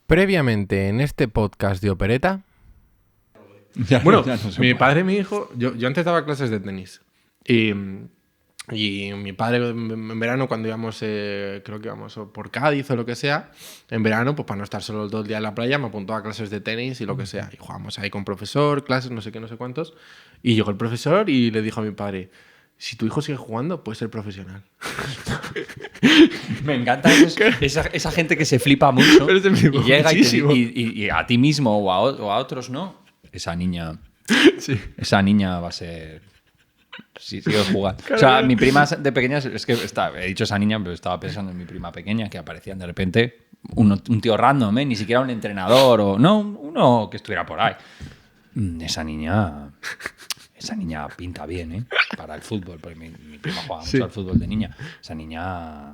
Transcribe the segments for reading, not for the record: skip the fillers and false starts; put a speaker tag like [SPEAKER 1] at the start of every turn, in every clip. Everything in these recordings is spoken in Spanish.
[SPEAKER 1] Previamente en este podcast de Opereta.
[SPEAKER 2] Bueno, mi padre me dijo, yo antes daba clases de tenis y mi padre en verano cuando íbamos, creo que íbamos por Cádiz o lo que sea, en verano, pues para no estar solo todo el día en la playa, me apuntó a clases de tenis y lo que sea. Y jugábamos ahí con profesor, clases, no sé qué, no sé cuántos. Y llegó el profesor y le dijo a mi padre, si tu hijo sigue jugando, puede ser profesional.
[SPEAKER 3] Me encanta esa gente que se flipa mucho y llega y a ti mismo o a otros, ¿no? Esa niña va a ser... Sí, sigue jugando. Claro, o sea, mi prima de pequeña, es que he dicho esa niña, pero estaba pensando en mi prima pequeña, que aparecían de repente un tío random, ni siquiera un entrenador o no, uno que estuviera por ahí. Esa niña pinta bien, para el fútbol, porque mi prima jugaba mucho al fútbol de niña. Esa niña...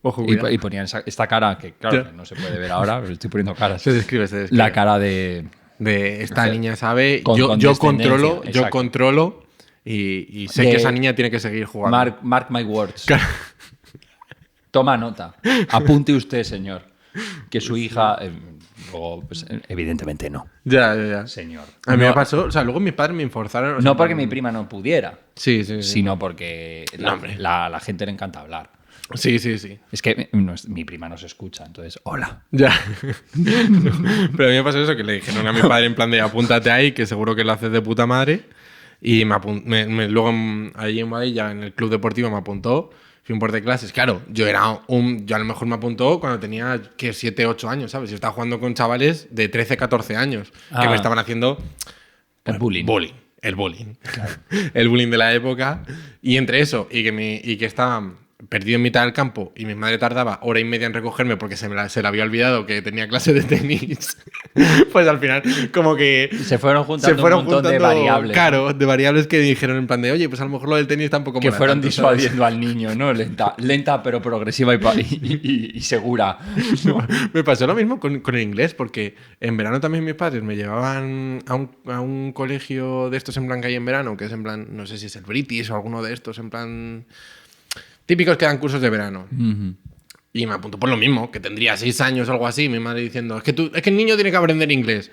[SPEAKER 2] Ojo,
[SPEAKER 3] y ponían esta cara, que claro, que no se puede ver ahora, pero estoy poniendo caras.
[SPEAKER 2] Se describe.
[SPEAKER 3] La cara de
[SPEAKER 2] esta niña sabe, yo controlo y sé que esa niña tiene que seguir jugando.
[SPEAKER 3] Mark my words. Claro. Toma nota. Apunte usted, señor, que su hija... pues, evidentemente no.
[SPEAKER 2] Ya.
[SPEAKER 3] Señor.
[SPEAKER 2] A mí me pasó, o sea, luego mis padres me forzaron...
[SPEAKER 3] No porque mi prima no pudiera.
[SPEAKER 2] Sí.
[SPEAKER 3] Sino porque la gente le encanta hablar.
[SPEAKER 2] Sí.
[SPEAKER 3] Es que mi prima no se escucha, entonces, hola.
[SPEAKER 2] Ya. Pero a mí me pasó eso, que le dijeron a mi padre en plan de apúntate ahí, que seguro que lo haces de puta madre. Y luego allí en Badilla, en el club deportivo, me apuntó. Fui un par de clases. Claro, yo a lo mejor me apuntó cuando tenía 7, 8 años, ¿sabes? Yo estaba jugando con chavales de 13, 14 años que me estaban haciendo...
[SPEAKER 3] El bullying.
[SPEAKER 2] El bullying.
[SPEAKER 3] Claro.
[SPEAKER 2] El bullying de la época. Y entre eso y que estaba perdido en mitad del campo y mi madre tardaba hora y media en recogerme porque se le había olvidado que tenía clase de tenis, pues al final como que...
[SPEAKER 3] Se fueron juntando un montón de variables.
[SPEAKER 2] Claro, de variables que dijeron en plan de, oye, pues a lo mejor lo del tenis tampoco...
[SPEAKER 3] Que fueron disuadiendo al niño, ¿no? Lenta pero progresiva y segura.
[SPEAKER 2] ¿No? Me pasó lo mismo con el inglés, porque en verano también mis padres me llevaban a un colegio de estos en plan que hay en verano, que es en plan, no sé si es el British o alguno de estos, en plan... Típicos que dan cursos de verano.
[SPEAKER 3] Uh-huh.
[SPEAKER 2] Y me apuntó por lo mismo, que tendría 6 años o algo así. Mi madre diciendo, es que el niño tiene que aprender inglés.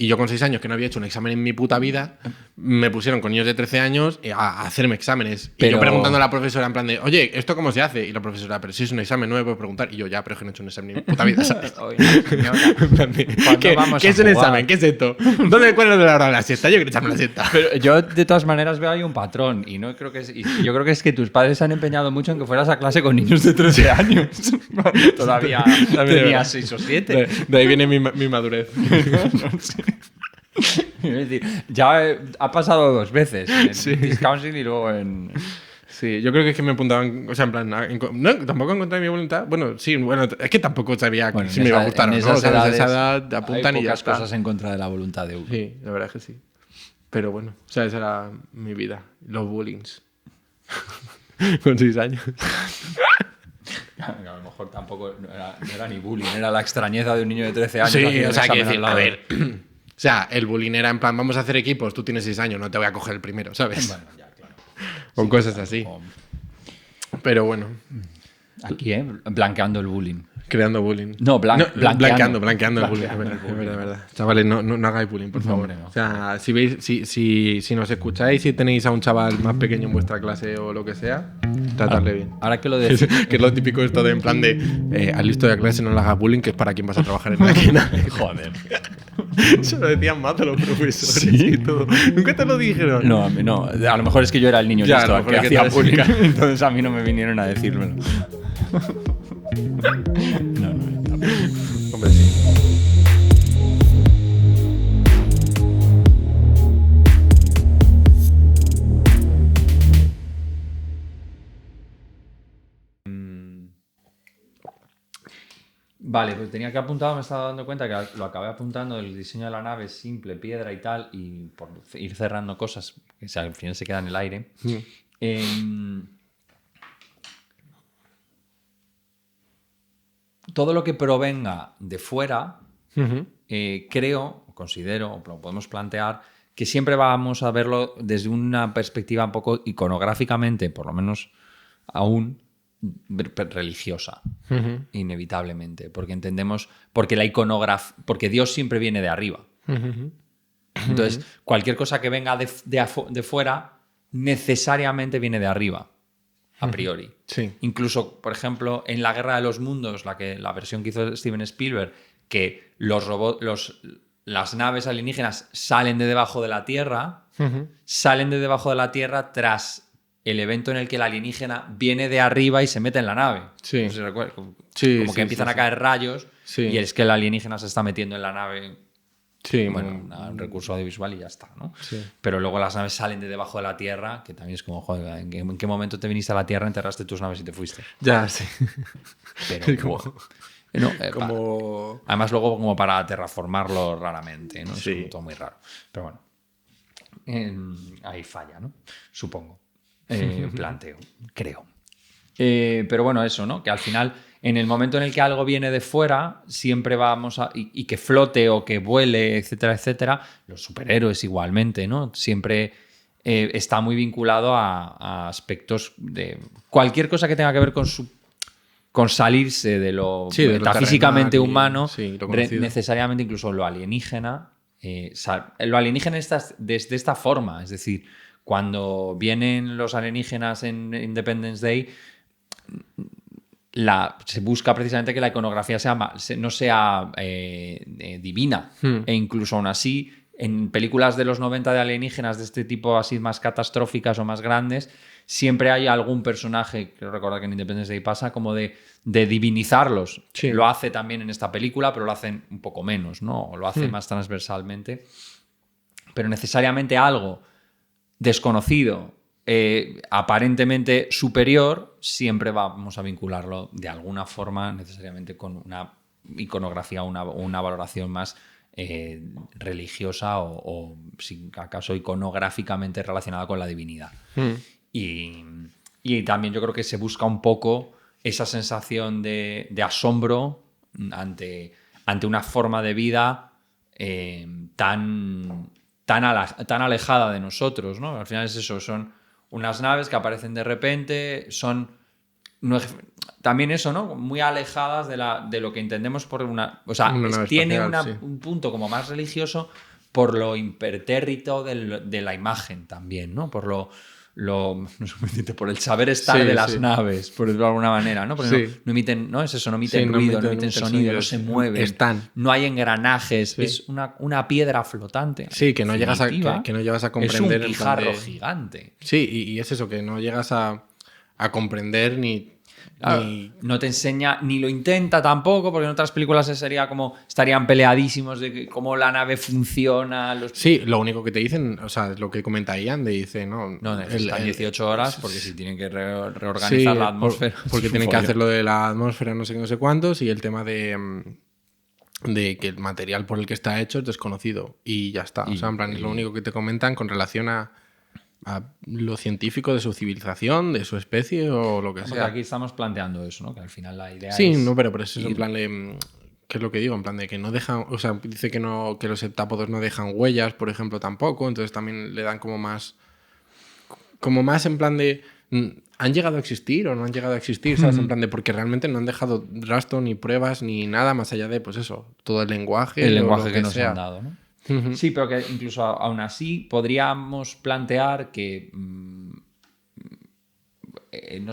[SPEAKER 2] Y yo con 6 años, que no había hecho un examen en mi puta vida, me pusieron con niños de 13 años a hacerme exámenes. Pero... Y yo preguntando a la profesora en plan de, oye, ¿esto cómo se hace? Y la profesora, pero si es un examen, no me puedes preguntar. Y yo, ya, pero es que no he hecho un examen en mi puta vida, ¿sabes? ¿Qué es un examen? ¿Qué es esto? ¿Cuál es la hora de la siesta? Yo quiero echarme la siesta.
[SPEAKER 3] Pero yo, de todas maneras, veo ahí un patrón. Y yo creo que es que tus padres se han empeñado mucho en que fueras a clase con niños de 13 años. Todavía tenías 6 o 7.
[SPEAKER 2] De ahí viene mi madurez.
[SPEAKER 3] No sé. Es decir, ya ha pasado 2 veces en Discounting y luego en...
[SPEAKER 2] Sí, yo creo que es que me apuntaban, o sea, en plan, no, tampoco en contra de mi voluntad. Bueno, sí, es que tampoco sabía si me iba a gustar o no. En esa edad apuntan y ya está.
[SPEAKER 3] Hay pocas cosas en contra de la voluntad de uno.
[SPEAKER 2] Sí, la verdad es que sí. Pero bueno, o sea, esa era mi vida. Los bullings. Con 6 años.
[SPEAKER 3] A lo mejor tampoco no era ni bullying, era la extrañeza de un niño de 13 años.
[SPEAKER 2] Sí, o sea, que decir, a ver... O sea, el bullying era en plan, vamos a hacer equipos, tú tienes 6 años, no te voy a coger el primero, ¿sabes?
[SPEAKER 3] Bueno, ya, claro.
[SPEAKER 2] O cosas así. Pero bueno.
[SPEAKER 3] Aquí, blanqueando el bullying.
[SPEAKER 2] Creando bullying.
[SPEAKER 3] No, blanqueando
[SPEAKER 2] el bullying. Es verdad. Chavales, no hagáis bullying, por favor. No. O sea, si veis, si nos escucháis, si tenéis a un chaval más pequeño en vuestra clase o lo que sea, tratadle bien.
[SPEAKER 3] Ahora que lo decís.
[SPEAKER 2] Que es lo típico esto de en plan de al listo de la clase no le hagas bullying, que es para quien vas a trabajar en la esquina.
[SPEAKER 3] Joder.
[SPEAKER 2] Eso lo decían más de los profesores y todo. ¿Nunca te lo dijeron?
[SPEAKER 3] No, a mí no. A lo mejor es que yo era el niño listo que hacía bullying. Entonces a mí no me vinieron a decírmelo. No.
[SPEAKER 2] Hombre, sí.
[SPEAKER 3] Vale, pues tenía que apuntar, me estaba dando cuenta que lo acabé apuntando, el diseño de la nave es simple, piedra y tal, y por ir cerrando cosas que al final se quedan en el aire. Todo lo que provenga de fuera, considero, o lo podemos plantear, que siempre vamos a verlo desde una perspectiva un poco iconográficamente, por lo menos aún, religiosa, inevitablemente, porque entendemos, porque la iconografía, porque Dios siempre viene de arriba. Entonces, cualquier cosa que venga de fuera necesariamente viene de arriba, a priori.
[SPEAKER 2] Sí.
[SPEAKER 3] Incluso, por ejemplo, en La Guerra de los Mundos, la versión que hizo Steven Spielberg, que las naves alienígenas salen de debajo de la Tierra, salen de debajo de la Tierra tras el evento en el que el alienígena viene de arriba y se mete en la nave.
[SPEAKER 2] Sí.
[SPEAKER 3] No sé si recuerdas. Como que empiezan a caer rayos y es que el alienígena se está metiendo en la nave.
[SPEAKER 2] Sí,
[SPEAKER 3] bueno, un recurso audiovisual y ya está, ¿no?
[SPEAKER 2] Sí.
[SPEAKER 3] Pero luego las naves salen de debajo de la Tierra, que también es como, joder, ¿en qué momento te viniste a la Tierra, enterraste tus naves y te fuiste?
[SPEAKER 2] Ya, sí.
[SPEAKER 3] Pero además luego como para terraformarlo raramente, ¿no?
[SPEAKER 2] Sí.
[SPEAKER 3] Es todo muy raro. Pero bueno, ahí falla, ¿no? Supongo. Planteo, creo. Pero bueno, eso, ¿no? Que al final, en el momento en el que algo viene de fuera, siempre vamos a... Y que flote o que vuele, etcétera, etcétera. Los superhéroes igualmente, ¿no? Siempre está muy vinculado a aspectos de... Cualquier cosa que tenga que ver con salirse de lo metafísicamente humano, necesariamente incluso lo alienígena. Lo alienígena desde esta forma, es decir, cuando vienen los alienígenas en Independence Day, se busca precisamente que la iconografía no sea divina. E incluso aún así, en películas de los 90 de alienígenas de este tipo así más catastróficas o más grandes, siempre hay algún personaje, creo recordar que en Independence Day pasa, como de divinizarlos. Sí. Lo hace también en esta película, pero lo hacen un poco menos, ¿no? O lo hace más transversalmente. Pero necesariamente algo desconocido, aparentemente superior, siempre vamos a vincularlo de alguna forma necesariamente con una iconografía, una valoración más religiosa o si acaso iconográficamente relacionada con la divinidad. Y también yo creo que se busca un poco esa sensación de asombro ante una forma de vida tan alejada de nosotros, ¿no? Al final es eso, son unas naves que aparecen de repente, también eso, ¿no? Muy alejadas de lo que entendemos por una... O sea, tiene espacial, un punto como más religioso por lo impertérrito de la imagen también, ¿no? Por por el saber estar de las naves, por decirlo de alguna manera, ¿no? Porque no emiten, ¿no? Es eso, no emiten ruido, no emiten sonido, no se mueven, no hay engranajes, es una piedra flotante.
[SPEAKER 2] Sí, que no llegas a comprender.
[SPEAKER 3] Es un guijarro gigante.
[SPEAKER 2] Sí, y es eso, que no llegas a comprender ni...
[SPEAKER 3] Claro, no te enseña, ni lo intenta tampoco, porque en otras películas estarían peleadísimos de cómo la nave funciona.
[SPEAKER 2] Sí, lo único que te dicen, o sea, lo que comenta Ian, dice, ¿no?
[SPEAKER 3] No, necesitan 18 horas porque si tienen que reorganizar la atmósfera.
[SPEAKER 2] Porque tienen que hacer lo de la atmósfera, no sé qué, no sé cuántos, y el tema de que el material por el que está hecho es desconocido y ya está. O sea, en plan, es lo único que te comentan con relación a lo científico de su civilización, de su especie o lo que sea.
[SPEAKER 3] Aquí estamos planteando eso, ¿no? Que al final la idea es...
[SPEAKER 2] Sí, no, pero eso es en plan de... ¿Qué es lo que digo? En plan de que no dejan... O sea, dice que los heptápodos no dejan huellas, por ejemplo, tampoco. Entonces también le dan como más en plan de... ¿Han llegado a existir o no han llegado a existir? ¿Sabes? En plan de... Porque realmente no han dejado rastro ni pruebas ni nada más allá de, pues eso, todo el lenguaje.
[SPEAKER 3] El lenguaje que nos han dado, ¿no? Sí, pero que incluso aún así podríamos plantear que no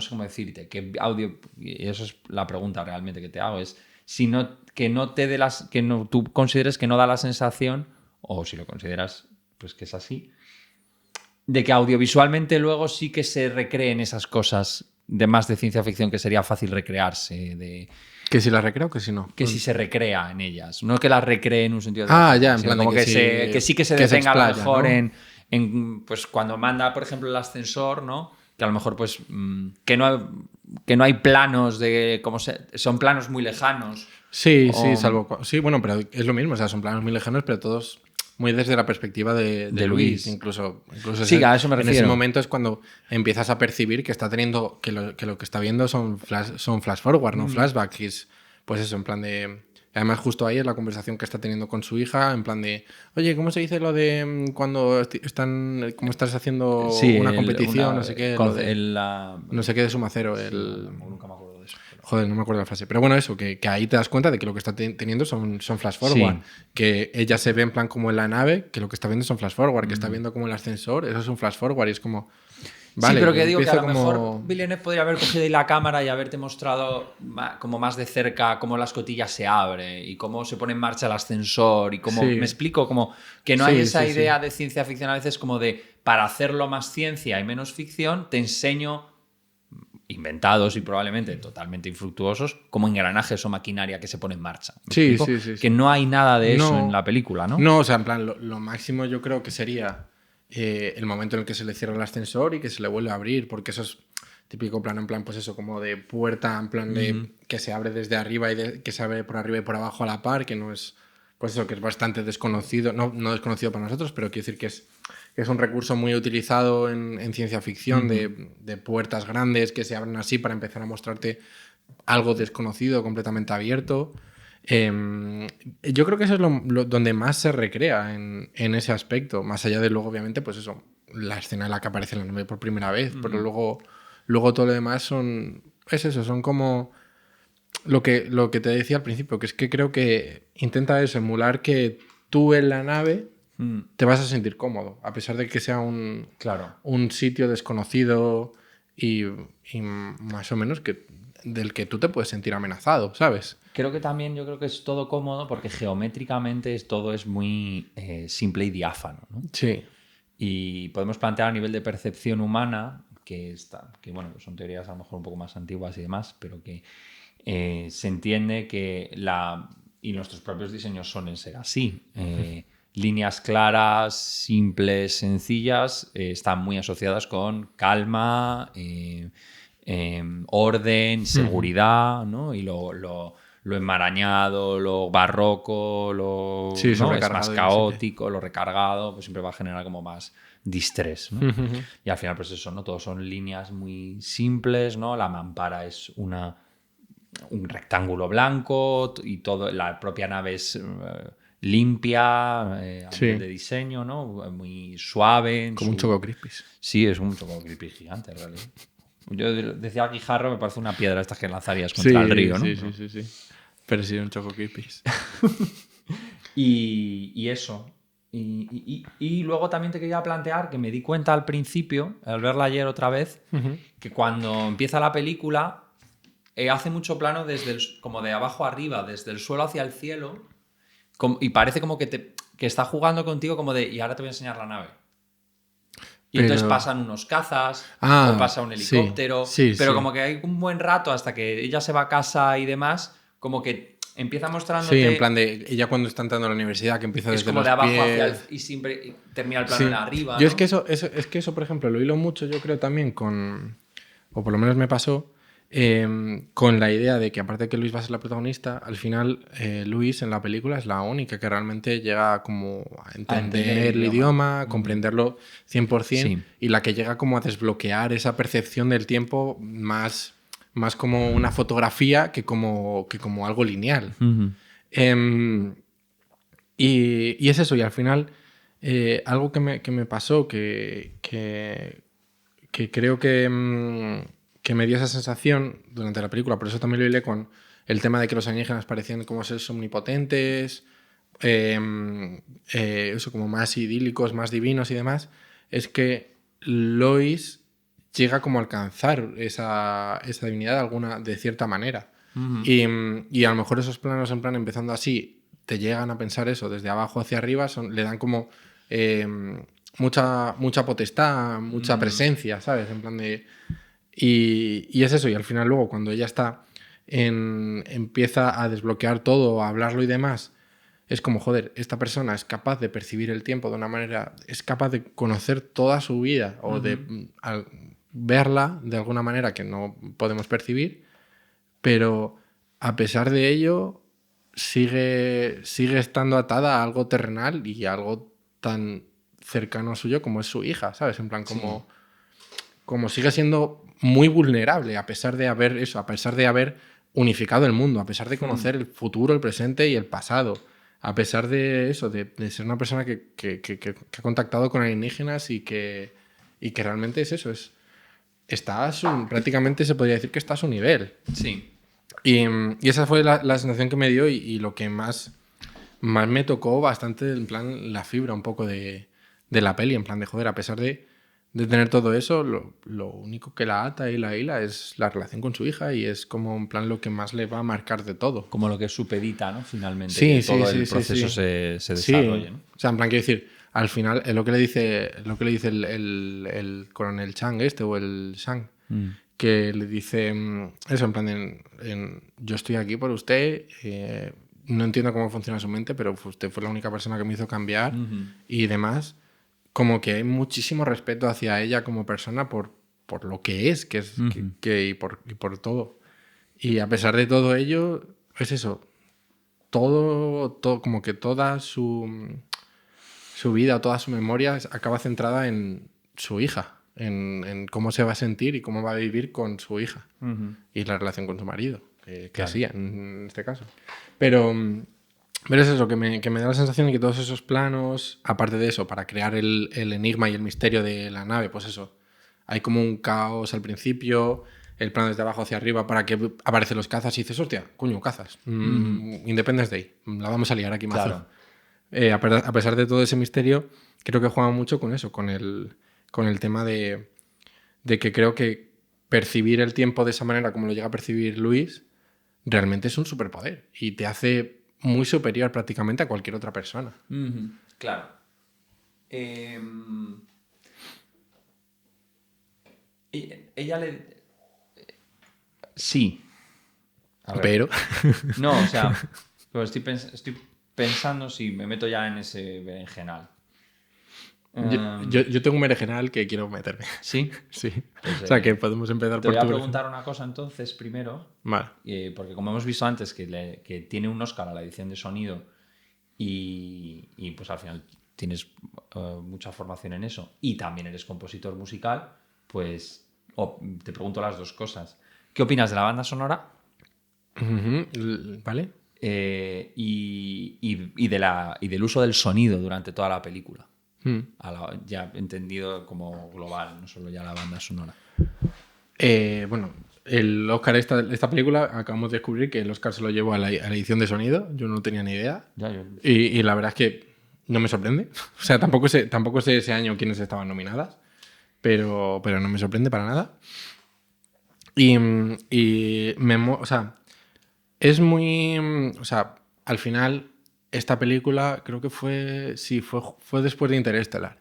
[SPEAKER 3] sé cómo decirte, que audio, y eso es la pregunta realmente que te hago, es tú consideres que no da la sensación, o si lo consideras pues que es así, de que audiovisualmente luego sí que se recreen esas cosas de más de ciencia ficción que sería fácil recrearse,
[SPEAKER 2] ¿Que si las recrea o que si no?
[SPEAKER 3] Que si se recrea en ellas. No que las recree en un sentido de...
[SPEAKER 2] ya, en plan
[SPEAKER 3] como
[SPEAKER 2] de
[SPEAKER 3] que sí que se detenga
[SPEAKER 2] explaya,
[SPEAKER 3] a lo mejor,
[SPEAKER 2] ¿no?
[SPEAKER 3] en pues cuando manda, por ejemplo, el ascensor, ¿no? Que a lo mejor pues que no hay planos de... son planos muy lejanos.
[SPEAKER 2] Sí, salvo... Sí, bueno, pero es lo mismo. O sea, son planos muy lejanos, pero todos... Muy desde la perspectiva de Luis. Incluso
[SPEAKER 3] sí, a eso me refiero.
[SPEAKER 2] En ese momento es cuando empiezas a percibir que está teniendo... Que lo que está viendo son flash forward, no flashback. Y es, pues eso, en plan de... Además, justo ahí es la conversación que está teniendo con su hija, en plan de, oye, ¿cómo se dice lo de cuando están, cómo estás haciendo una competición, no sé qué? No sé qué de Suma Cero.
[SPEAKER 3] Nunca me acuerdo de eso. Pero...
[SPEAKER 2] Joder, no me acuerdo la frase. Pero bueno, eso, que ahí te das cuenta de que lo que está teniendo son flash forward. Que ella se ve en plan como en la nave, que lo que está viendo son flash forward, que está viendo como el ascensor, eso es un flash forward y es como...
[SPEAKER 3] Vale, sí, pero que digo que a lo mejor Villeneuve podría haber cogido ahí la cámara y haberte mostrado como más de cerca cómo la escotilla se abre y cómo se pone en marcha el ascensor y cómo, me explico, como que no hay esa idea de ciencia ficción a veces como de para hacerlo más ciencia y menos ficción te enseño inventados y probablemente totalmente infructuosos como engranajes o maquinaria que se pone en marcha.
[SPEAKER 2] Sí.
[SPEAKER 3] Que no hay nada de eso en la película, ¿no?
[SPEAKER 2] No, o sea, en plan, lo máximo yo creo que sería... el momento en el que se le cierra el ascensor y que se le vuelve a abrir, porque eso es típico plano, en plan, pues eso, como de puerta, en plan de que se abre desde arriba y que se abre por arriba y por abajo a la par, que no es, pues eso, que es bastante desconocido, no desconocido para nosotros, pero quiero decir que es un recurso muy utilizado en ciencia ficción, de puertas grandes que se abren así para empezar a mostrarte algo desconocido, completamente abierto. Yo creo que eso es donde más se recrea en ese aspecto, más allá de luego, obviamente, pues eso, la escena en la que aparece la nave por primera vez, pero luego todo lo demás son como lo que te decía al principio, que es que creo que intenta eso, emular que tú en la nave te vas a sentir cómodo, a pesar de que sea un sitio desconocido y más o menos del que tú te puedes sentir amenazado, ¿sabes?
[SPEAKER 3] Yo creo que es todo cómodo porque geométricamente todo es muy simple y diáfano, ¿no?
[SPEAKER 2] Sí.
[SPEAKER 3] Y podemos plantear a nivel de percepción humana, que bueno, son teorías a lo mejor un poco más antiguas y demás, pero que se entiende que y nuestros propios diseños suelen ser así. Líneas claras, simples, sencillas, están muy asociadas con calma, orden, seguridad, ¿no? Y lo enmarañado, lo barroco, ¿no? Es más caótico, lo recargado, pues siempre va a generar como más distrés, ¿no? Y al final, pues eso, ¿no? Todos son líneas muy simples, ¿no? La mampara es un rectángulo blanco y la propia nave es limpia, a nivel de diseño, ¿no? Muy suave.
[SPEAKER 2] Como un Choco Crispies.
[SPEAKER 3] Sí, es un Choco Crispies gigante, en realidad. Yo decía guijarro, me parece una piedra estas que lanzarías contra el río, ¿no?
[SPEAKER 2] Sí. Pero sí, un Choco Crispies.
[SPEAKER 3] y eso. Y luego también te quería plantear que me di cuenta al principio, al verla ayer otra vez, que cuando empieza la película hace mucho plano como de abajo arriba, desde el suelo hacia el cielo, y parece como que está jugando contigo como de, y ahora te voy a enseñar la nave. Y entonces pasan unos cazas, o pasa un helicóptero, pero como que hay un buen rato hasta que ella se va a casa y demás, como que empieza mostrándote...
[SPEAKER 2] Sí, en plan de ella cuando está entrando a la universidad, que empieza desde los pies... Es como de abajo hacia
[SPEAKER 3] y siempre termina el plano en arriba,
[SPEAKER 2] Yo
[SPEAKER 3] ¿no?
[SPEAKER 2] es que eso, por ejemplo, lo hilo mucho, yo creo también o por lo menos me pasó, con la idea de que aparte de que Luis va a ser la protagonista, al final Luis en la película es la única que realmente llega como a entender el idioma, a comprenderlo 100%, y la que llega como a desbloquear esa percepción del tiempo más como una fotografía que como algo lineal. Y es eso, y al final algo que me pasó que creo que me dio esa sensación durante la película, por eso también lo hilé con el tema de que los alienígenas parecían como seres omnipotentes, eso, como más idílicos, más divinos y demás, es que Lois llega como a alcanzar esa divinidad de cierta manera. Y a lo mejor esos planos, en plan, empezando así, te llegan a pensar eso, desde abajo hacia arriba, le dan como mucha potestad, mucha presencia, ¿sabes? En plan de... Y es eso, y al final luego cuando ella empieza a desbloquear todo, a hablarlo y demás, es como, joder, esta persona es capaz de percibir el tiempo de una manera, es capaz de conocer toda su vida o de verla de alguna manera que no podemos percibir, pero a pesar de ello sigue estando atada a algo terrenal y a algo tan cercano a suyo como es su hija, ¿sabes? En plan, como sigue siendo muy vulnerable a pesar de haber unificado el mundo, a pesar de conocer el futuro, el presente y el pasado. A pesar de eso, de ser una persona que ha contactado con alienígenas y que realmente es eso, prácticamente se podría decir que está a su nivel.
[SPEAKER 3] Sí.
[SPEAKER 2] Y esa fue la sensación que me dio y lo que más me tocó bastante, en plan, la fibra un poco de la peli, en plan de joder, a pesar de tener todo eso, lo único que la ata y la hila es la relación con su hija y es como en plan lo que más le va a marcar de todo.
[SPEAKER 3] Como lo que supedita, ¿no? Finalmente,
[SPEAKER 2] sí,
[SPEAKER 3] que
[SPEAKER 2] sí,
[SPEAKER 3] todo
[SPEAKER 2] sí,
[SPEAKER 3] el proceso se desarrolle, ¿no?
[SPEAKER 2] O sea, en plan, quiero decir, al final es lo que le dice el coronel Chang o el Shang, que le dice eso, en plan, yo estoy aquí por usted, no entiendo cómo funciona su mente, pero usted fue la única persona que me hizo cambiar y demás. Como que hay muchísimo respeto hacia ella como persona por lo que es, y por todo. Y a pesar de todo ello, es eso, todo como que toda su vida, toda su memoria acaba centrada en su hija, en cómo se va a sentir y cómo va a vivir con su hija y la relación con su marido, que claro. Así en este caso. Pero es eso, que me da la sensación de que todos esos planos, aparte de eso, para crear el enigma y el misterio de la nave, pues eso, hay como un caos al principio, el plano desde abajo hacia arriba para que aparecen los cazas y dices, hostia, coño, cazas, Independence Day, la vamos a liar aquí mazo. Claro. A pesar de todo ese misterio, creo que juega mucho con eso, con el tema de que creo que percibir el tiempo de esa manera como lo llega a percibir Luis, realmente es un superpoder y te hace muy superior prácticamente a cualquier otra persona.
[SPEAKER 3] Claro. Ella le... Sí.
[SPEAKER 2] Pero...
[SPEAKER 3] No, o sea, pero estoy pensando si me meto ya en ese berenjenal.
[SPEAKER 2] Yo tengo un berenjenal que quiero meterme.
[SPEAKER 3] ¿Sí?
[SPEAKER 2] Sí. Pues, o sea, que podemos empezar por tu...
[SPEAKER 3] Te voy a preguntar una cosa entonces primero.
[SPEAKER 2] Vale.
[SPEAKER 3] Porque como hemos visto antes que tiene un Oscar a la edición de sonido y pues al final tienes mucha formación en eso y también eres compositor musical, pues te pregunto las dos cosas. ¿Qué opinas de la banda sonora?
[SPEAKER 2] Vale.
[SPEAKER 3] Y del uso del sonido durante toda la película. Ya entendido como global, no solo ya la banda sonora.
[SPEAKER 2] Bueno, el Oscar esta película, acabamos de descubrir que el Oscar se lo llevó a la edición de sonido. Yo no tenía ni idea. Y la verdad es que no me sorprende. O sea, tampoco sé ese año quiénes estaban nominadas, pero no me sorprende para nada. O sea, es muy... O sea, al final... Esta película creo que fue después de Interestelar.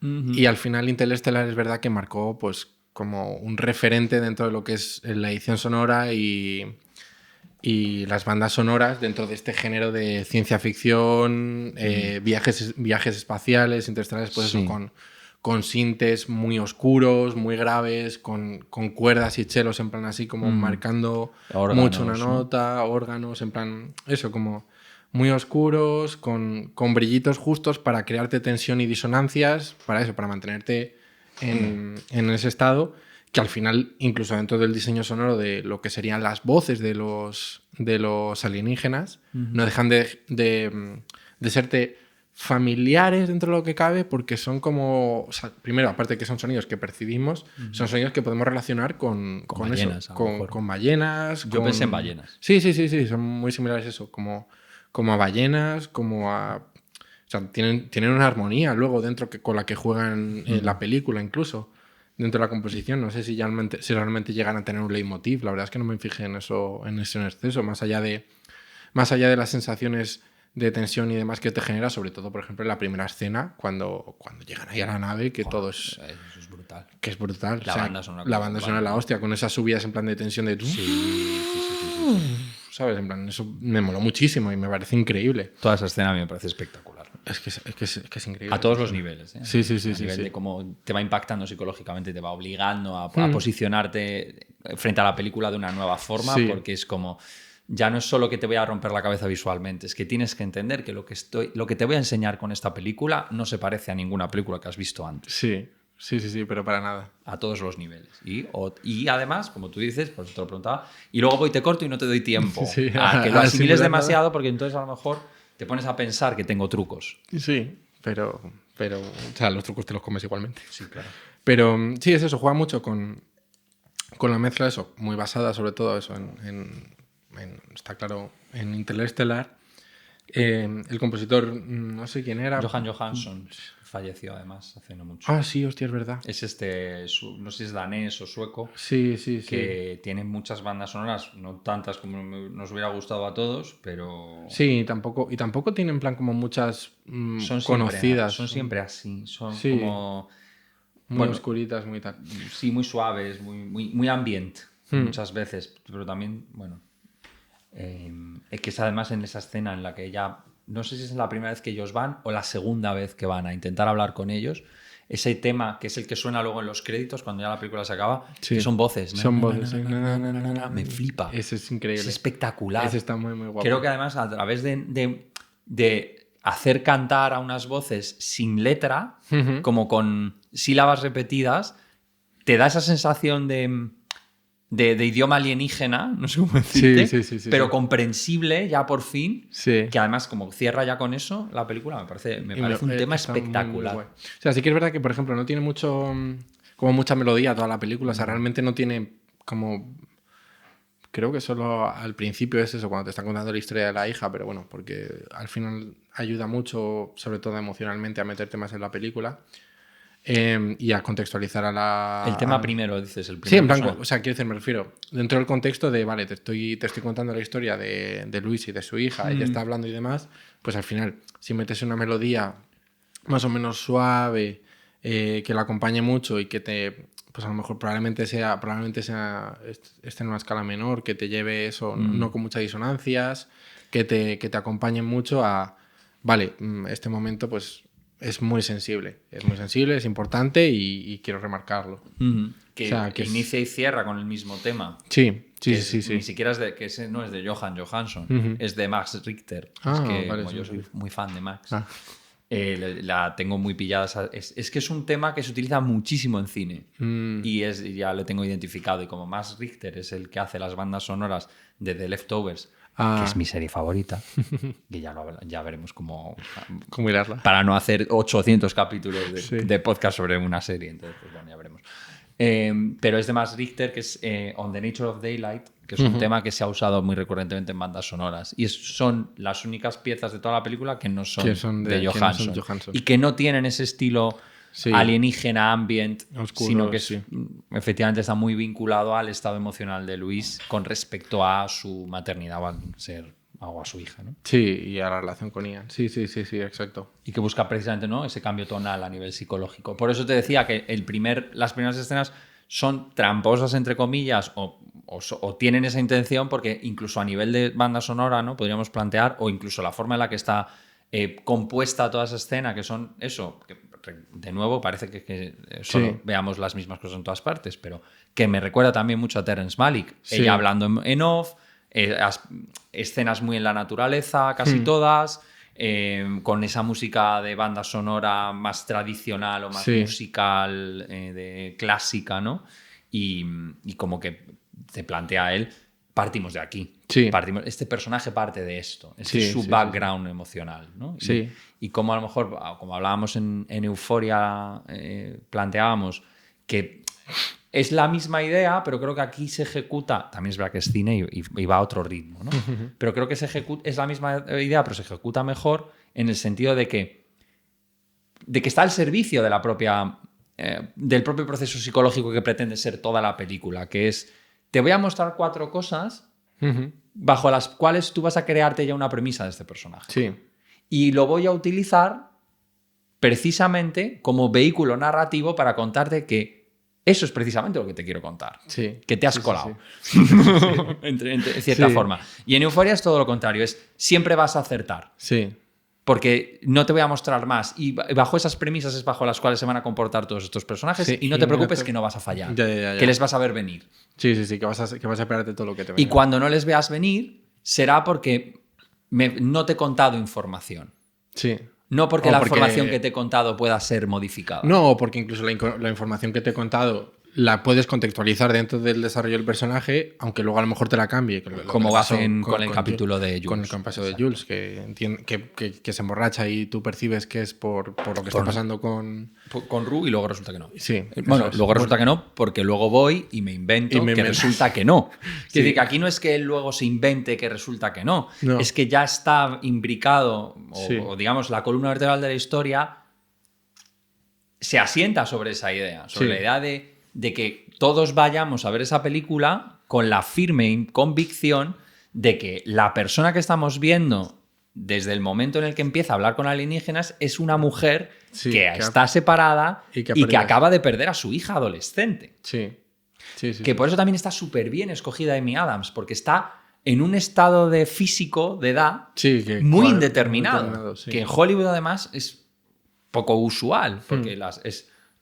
[SPEAKER 2] Y al final Interestelar es verdad que marcó pues como un referente dentro de lo que es la edición sonora y las bandas sonoras dentro de este género de ciencia ficción, viajes espaciales, interestelares, pues sí. Eso, con sintes muy oscuros, muy graves, con cuerdas y chelos en plan así como marcando órganos, mucho una nota, órganos, en plan eso como... muy oscuros, con brillitos justos para crearte tensión y disonancias, para eso, para mantenerte en ese estado, que al final, incluso dentro del diseño sonoro de lo que serían las voces de los alienígenas, no dejan de serte familiares dentro de lo que cabe, porque son como... O sea, primero, aparte de que son sonidos que percibimos, son sonidos que podemos relacionar con ballenas, eso, con ballenas.
[SPEAKER 3] Yo pensé en ballenas.
[SPEAKER 2] Sí, son muy similares a eso, como a ballenas, como a... O sea, tienen una armonía luego dentro con la que juegan en la película incluso, dentro de la composición. No sé si realmente llegan a tener un leitmotiv. La verdad es que no me fijé en eso en exceso, más allá de las sensaciones de tensión y demás que te genera, sobre todo, por ejemplo, en la primera escena, cuando llegan ahí a la nave, que todo es...
[SPEAKER 3] Eso es brutal.
[SPEAKER 2] Que es brutal.
[SPEAKER 3] La banda sonora
[SPEAKER 2] es la hostia, con esas subidas en plan de tensión de...
[SPEAKER 3] Sí.
[SPEAKER 2] ¿Sabes? En plan, eso me moló muchísimo y me parece increíble.
[SPEAKER 3] Toda esa escena a mí me parece espectacular.
[SPEAKER 2] Es que es increíble.
[SPEAKER 3] A todos los niveles. ¿eh?
[SPEAKER 2] Sí.
[SPEAKER 3] A nivel de cómo te va impactando psicológicamente, te va obligando a posicionarte frente a la película de una nueva forma, porque es como... Ya no es solo que te voy a romper la cabeza visualmente, es que tienes que entender que lo que te voy a enseñar con esta película no se parece a ninguna película que has visto antes.
[SPEAKER 2] Sí. Sí, pero para nada.
[SPEAKER 3] A todos los niveles. Y además, como tú dices, pues te lo preguntaba, y luego voy y te corto y no te doy tiempo a que lo asimiles demasiado, porque entonces a lo mejor te pones a pensar que tengo trucos.
[SPEAKER 2] Sí, pero o sea, los trucos te los comes igualmente.
[SPEAKER 3] Sí, claro.
[SPEAKER 2] Pero sí, es eso, juega mucho con la mezcla de eso, muy basada sobre todo eso está claro, en Interstellar. El compositor, no sé quién era.
[SPEAKER 3] Johan Johansson falleció además hace no mucho.
[SPEAKER 2] Ah, sí, hostia, es verdad.
[SPEAKER 3] Es no sé si es danés o sueco.
[SPEAKER 2] Sí.
[SPEAKER 3] Que tiene muchas bandas sonoras, no tantas como nos hubiera gustado a todos, pero...
[SPEAKER 2] Sí, tampoco tienen en plan como muchas
[SPEAKER 3] son
[SPEAKER 2] conocidas.
[SPEAKER 3] Son siempre así, son
[SPEAKER 2] sí.
[SPEAKER 3] como...
[SPEAKER 2] Muy oscuritas, muy tal.
[SPEAKER 3] Sí, muy suaves, muy ambient muchas veces, pero también, bueno... es que es además en esa escena en la que ella, no sé si es la primera vez que ellos van o la segunda vez que van a intentar hablar con ellos, ese tema que es el que suena luego en los créditos cuando ya la película se acaba, que son voces.
[SPEAKER 2] Son voces, sí.
[SPEAKER 3] Me flipa.
[SPEAKER 2] Ese es increíble.
[SPEAKER 3] Es espectacular.
[SPEAKER 2] Ese está muy, muy guapo.
[SPEAKER 3] Creo que además a través de hacer cantar a unas voces sin letra, como con sílabas repetidas, te da esa sensación de idioma alienígena, no sé cómo decirte,
[SPEAKER 2] sí,
[SPEAKER 3] pero comprensible ya por fin,
[SPEAKER 2] sí.
[SPEAKER 3] que además como cierra ya con eso la película, me parece un tema espectacular.
[SPEAKER 2] Muy o sea, sí que es verdad que, por ejemplo, no tiene mucha melodía toda la película, o sea, realmente no tiene como... Creo que solo al principio es eso, cuando te están contando la historia de la hija, pero bueno, porque al final ayuda mucho, sobre todo emocionalmente, a meterte más en la película. Y a contextualizar a la...
[SPEAKER 3] El tema primero, dices, el primer
[SPEAKER 2] Sí, en plan, o sea, quiero decir, me refiero, dentro del contexto de, vale, te estoy contando la historia de Luis y de su hija, ella está hablando y demás, pues al final, si metes una melodía más o menos suave, que la acompañe mucho y que te... Pues a lo mejor probablemente esté en una escala menor, que te lleve eso, no con muchas disonancias, que te acompañen mucho a... Vale, este momento pues... Es muy sensible, es importante y quiero remarcarlo.
[SPEAKER 3] Que,
[SPEAKER 2] o sea, que
[SPEAKER 3] inicia y cierra con el mismo tema.
[SPEAKER 2] Sí.
[SPEAKER 3] Ni siquiera es que ese no es de Johan Johansson, es de Max Richter. Es que como yo soy muy fan de Max, la tengo muy pillada. Es que es un tema que se utiliza muchísimo en cine y ya lo tengo identificado. Y como Max Richter es el que hace las bandas sonoras de The Leftovers, que es mi serie favorita, que ya veremos cómo
[SPEAKER 2] mirarla.
[SPEAKER 3] Para no hacer 800 capítulos de podcast sobre una serie, entonces pues bueno, ya veremos. Pero es de Max Richter, que es On the Nature of Daylight, que es un tema que se ha usado muy recurrentemente en bandas sonoras. Y son las únicas piezas de toda la película que no son de Johansson. Y que no tienen ese estilo alienígena, ambient, oscuro, sino que efectivamente está muy vinculado al estado emocional de Luis con respecto a su maternidad o a su hija, ¿no?
[SPEAKER 2] Sí, y a la relación con Ian. Sí, exacto.
[SPEAKER 3] Y que busca precisamente, ¿no?, ese cambio tonal a nivel psicológico. Por eso te decía que las primeras escenas son tramposas, entre comillas, o tienen esa intención, porque incluso a nivel de banda sonora, ¿no?, podríamos plantear, o incluso la forma en la que está compuesta toda esa escena, que son eso, que de nuevo parece que solo veamos las mismas cosas en todas partes, pero que me recuerda también mucho a Terrence Malick. Ella hablando en off, escenas muy en la naturaleza, casi todas, con esa música de banda sonora más tradicional o más musical, clásica, ¿no? Y como que te plantea él, partimos de aquí. Este personaje parte de esto. Es su background emocional, ¿no? Y como a lo mejor, como hablábamos en Euphoria, planteábamos que es la misma idea, pero creo que aquí se ejecuta, también es verdad que es cine y va a otro ritmo, ¿no? Pero creo que es la misma idea, pero se ejecuta mejor en el sentido de que está al servicio de del propio proceso psicológico que pretende ser toda la película, que es, te voy a mostrar 4 cosas bajo las cuales tú vas a crearte ya una premisa de este personaje. Y lo voy a utilizar precisamente como vehículo narrativo para contarte que eso es precisamente lo que te quiero contar. Que te has colado. En cierta forma. Y en Euphoria es todo lo contrario. Siempre vas a acertar. Porque no te voy a mostrar más. Y bajo esas premisas es bajo las cuales se van a comportar todos estos personajes. Y no te preocupes que no vas a fallar. Que les vas a ver venir.
[SPEAKER 2] Que vas a esperarte todo lo que te venga.
[SPEAKER 3] Y cuando no les veas venir, será porque no te he contado información. No porque la información que te he contado pueda ser modificada.
[SPEAKER 2] No, porque incluso la información que te he contado la puedes contextualizar dentro del desarrollo del personaje, aunque luego a lo mejor te la cambie.
[SPEAKER 3] Como hacen con el capítulo de Jules.
[SPEAKER 2] Con el caso de Jules, que se emborracha y tú percibes que es por lo que está pasando con
[SPEAKER 3] Rue y luego resulta que no.
[SPEAKER 2] Sí.
[SPEAKER 3] Bueno, luego resulta que no, porque luego voy y me invento que resulta que no. Es decir, que aquí no es que él luego se invente que resulta que no. Es que ya está imbricado, o digamos, la columna vertebral de la historia se asienta sobre esa idea, sobre la idea de que todos vayamos a ver esa película con la firme convicción de que la persona que estamos viendo desde el momento en el que empieza a hablar con alienígenas es una mujer que está separada y que acaba de perder a su hija adolescente.
[SPEAKER 2] Sí.
[SPEAKER 3] Que por eso también está súper bien escogida Amy Adams, porque está en un estado de físico, de edad, muy indeterminado. Que en Hollywood además es poco usual, porque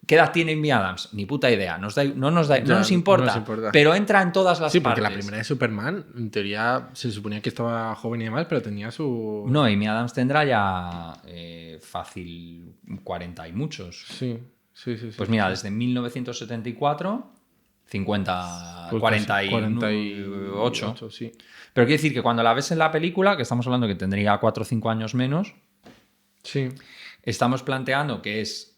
[SPEAKER 3] ¿qué edad tiene Amy Adams? Ni puta idea. No nos importa. Pero entra en todas las partes.
[SPEAKER 2] Sí, porque la primera de Superman, en teoría, se suponía que estaba joven y demás, pero tenía su...
[SPEAKER 3] No, Amy Adams tendrá ya fácil 40 y muchos.
[SPEAKER 2] Sí.
[SPEAKER 3] Pues mira, desde 1974, 48.
[SPEAKER 2] Sí.
[SPEAKER 3] Pero quiere decir que cuando la ves en la película, que estamos hablando que tendría 4 o 5 años menos, estamos planteando que es...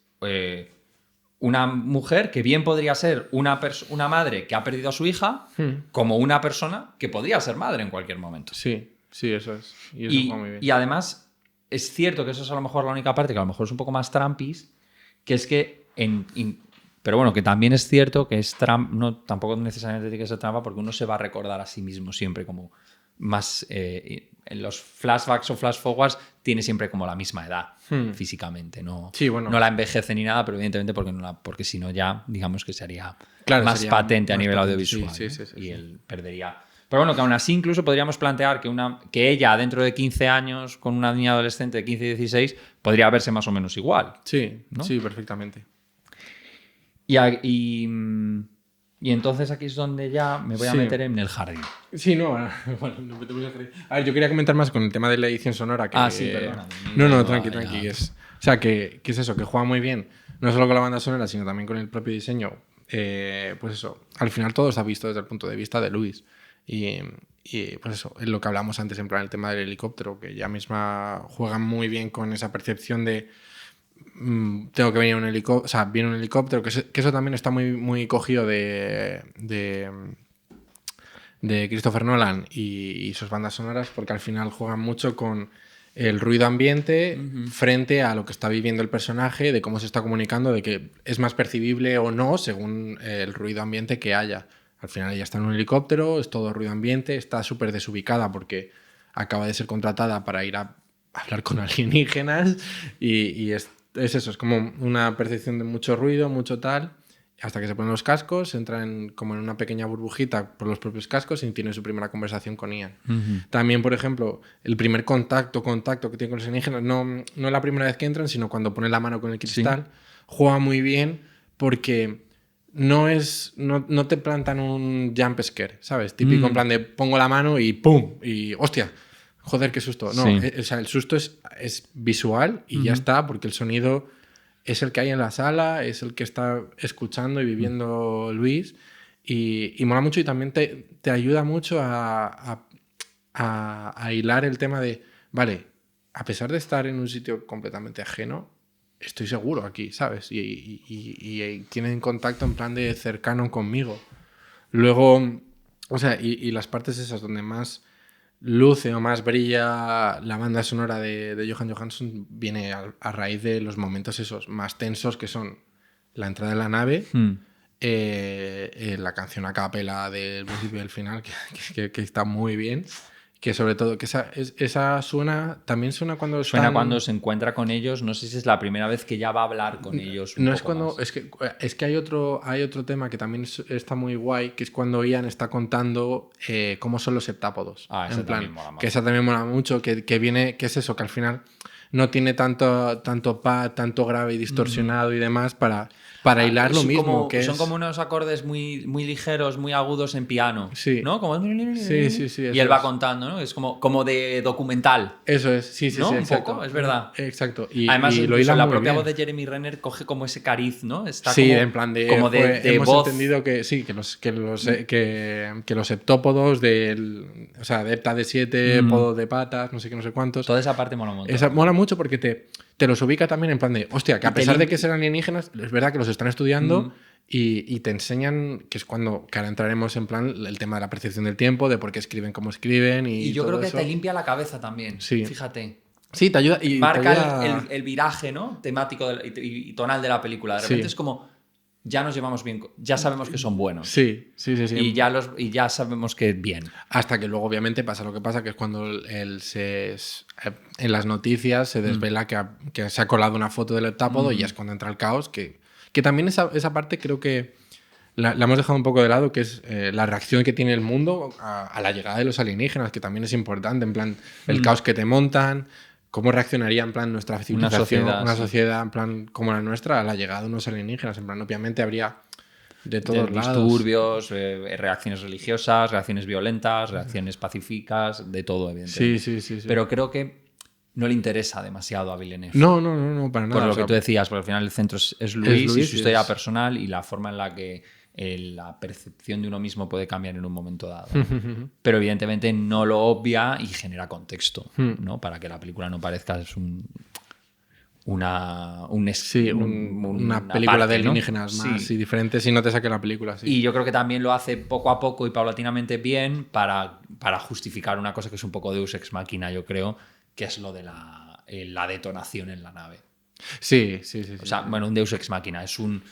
[SPEAKER 3] una mujer que bien podría ser una madre que ha perdido a su hija, como una persona que podría ser madre en cualquier momento.
[SPEAKER 2] Sí, eso es. Y eso muy bien.
[SPEAKER 3] Y además, es cierto que eso es a lo mejor la única parte que a lo mejor es un poco más trumpis, que es que pero bueno, que también es cierto que es tampoco necesariamente tiene que ser trampa, porque uno se va a recordar a sí mismo siempre como más... en los flashbacks o flash forwards tiene siempre como la misma edad físicamente, no la envejece ni nada, pero evidentemente porque si no ya digamos que sería más patente a nivel audiovisual, y él perdería. Pero bueno, que aún así incluso podríamos plantear que ella dentro de 15 años con una niña adolescente de 15 y 16 podría verse más o menos igual.
[SPEAKER 2] Sí,
[SPEAKER 3] ¿no?
[SPEAKER 2] Sí, perfectamente.
[SPEAKER 3] Y entonces aquí es donde ya me voy a meter en el jardín.
[SPEAKER 2] Sí, bueno, nos metemos en el jardín. A ver, yo quería comentar más con el tema de la edición sonora.
[SPEAKER 3] Sí, perdona.
[SPEAKER 2] No, tranqui. O sea, que es eso, que juega muy bien, no solo con la banda sonora, sino también con el propio diseño. Pues eso, al final todo está visto desde el punto de vista de Lewis. Y pues eso, es lo que hablamos antes, en plan el tema del helicóptero, que ella misma juega muy bien con esa percepción de tengo que venir un helicóptero, o sea, viene un helicóptero, que eso también está muy, muy cogido de Christopher Nolan y sus bandas sonoras, porque al final juegan mucho con el ruido ambiente frente a lo que está viviendo el personaje, de cómo se está comunicando, de que es más percibible o no según el ruido ambiente que haya. Al final ella está en un helicóptero, es todo ruido ambiente, está súper desubicada porque acaba de ser contratada para ir a hablar con alienígenas y es eso, es como una percepción de mucho ruido, mucho tal, hasta que se ponen los cascos, entran como en una pequeña burbujita por los propios cascos y tienen su primera conversación con Ian. También, por ejemplo, el primer contacto que tiene con los alienígenas, no es la primera vez que entran, sino cuando ponen la mano con el cristal, juega muy bien porque no te plantan un jump scare, ¿sabes? Típico en plan de pongo la mano y ¡pum! Y ¡hostia! Joder, qué susto. No, o sea, el susto es visual y ya está, porque el sonido es el que hay en la sala, es el que está escuchando y viviendo Luis. Y mola mucho y también te ayuda mucho a hilar el tema de, vale, a pesar de estar en un sitio completamente ajeno, estoy seguro aquí, ¿sabes? Y tienen contacto en plan de cercano conmigo. Luego, o sea, y las partes esas donde más luce o más brilla la banda sonora de Johan Johansson viene a raíz de los momentos esos más tensos, que son la entrada de la nave, la canción a capela del principio y del final, que está muy bien, que sobre todo que esa también suena cuando
[SPEAKER 3] cuando se encuentra con ellos. No sé si es la primera vez que ya va a hablar con ellos
[SPEAKER 2] no es cuando más. Es que hay otro tema que también está muy guay, que es cuando Ian está contando cómo son los septápodos,
[SPEAKER 3] en plan, mola más.
[SPEAKER 2] Que esa también mola mucho, que viene, que es eso, que al final no tiene tanto pad, tanto grave y distorsionado y demás para hilar lo mismo.
[SPEAKER 3] Son como unos acordes muy, muy ligeros, muy agudos en piano.
[SPEAKER 2] Sí.
[SPEAKER 3] ¿No? Como...
[SPEAKER 2] Sí.
[SPEAKER 3] Y él va contando, ¿no? Es como de documental.
[SPEAKER 2] Eso es, sí,
[SPEAKER 3] ¿no?
[SPEAKER 2] sí,
[SPEAKER 3] un
[SPEAKER 2] exacto.
[SPEAKER 3] poco, es verdad.
[SPEAKER 2] Exacto.
[SPEAKER 3] Además,
[SPEAKER 2] y lo hila
[SPEAKER 3] la
[SPEAKER 2] muy
[SPEAKER 3] propia
[SPEAKER 2] bien.
[SPEAKER 3] voz de Jeremy Renner coge como ese cariz, ¿no? Está
[SPEAKER 2] sí,
[SPEAKER 3] como,
[SPEAKER 2] en plan de...
[SPEAKER 3] como de
[SPEAKER 2] hemos
[SPEAKER 3] voz.
[SPEAKER 2] entendido que sí, que los heptópodos del... O sea, de hepta de 7, podo de patas, no sé qué, no sé cuántos.
[SPEAKER 3] Toda esa parte mola un montón.
[SPEAKER 2] Esa mola mucho porque te los ubica también en plan de... Hostia, que a pesar de que sean alienígenas, es verdad que los están estudiando... Y te enseñan, que es cuando que ahora entraremos en plan el tema de la percepción del tiempo, de por qué escriben como escriben y
[SPEAKER 3] yo
[SPEAKER 2] todo
[SPEAKER 3] creo que
[SPEAKER 2] eso.
[SPEAKER 3] te limpia la cabeza también,
[SPEAKER 2] sí.
[SPEAKER 3] Fíjate.
[SPEAKER 2] Sí, te ayuda. Y
[SPEAKER 3] marca
[SPEAKER 2] te ayuda...
[SPEAKER 3] el viraje, ¿no? Temático y tonal de la película. De repente es como, ya nos llevamos bien, ya sabemos que son buenos.
[SPEAKER 2] Sí.
[SPEAKER 3] Y ya sabemos que bien.
[SPEAKER 2] Hasta que luego obviamente pasa lo que pasa, que es cuando en las noticias se desvela que se ha colado una foto del heptápodo y ya es cuando entra el caos, que también esa parte creo que la hemos dejado un poco de lado, que es la reacción que tiene el mundo a la llegada de los alienígenas, que también es importante, en plan, el caos que te montan, cómo reaccionaría en plan nuestra civilización, una sociedad en plan como la nuestra a la llegada de unos alienígenas. En plan, obviamente habría de todos lados.
[SPEAKER 3] Disturbios, reacciones religiosas, reacciones violentas, reacciones pacíficas, de todo, evidentemente.
[SPEAKER 2] Sí.
[SPEAKER 3] Pero creo que no le interesa demasiado a Villeneuve.
[SPEAKER 2] No, para nada.
[SPEAKER 3] Por lo que tú decías, porque al final el centro es Luis y su historia personal y la forma en la que la percepción de uno mismo puede cambiar en un momento dado. Pero evidentemente no lo obvia y genera contexto, ¿no? Para que la película no parezca una
[SPEAKER 2] película
[SPEAKER 3] parte,
[SPEAKER 2] de alienígenas, ¿no? Más y diferente si no te saque la película. Sí.
[SPEAKER 3] Y yo creo que también lo hace poco a poco y paulatinamente bien para justificar una cosa que es un poco Deus Ex Machina, yo creo, que es lo de la detonación en la nave.
[SPEAKER 2] Sí.
[SPEAKER 3] O sea, bueno, un Deus Ex Machina es un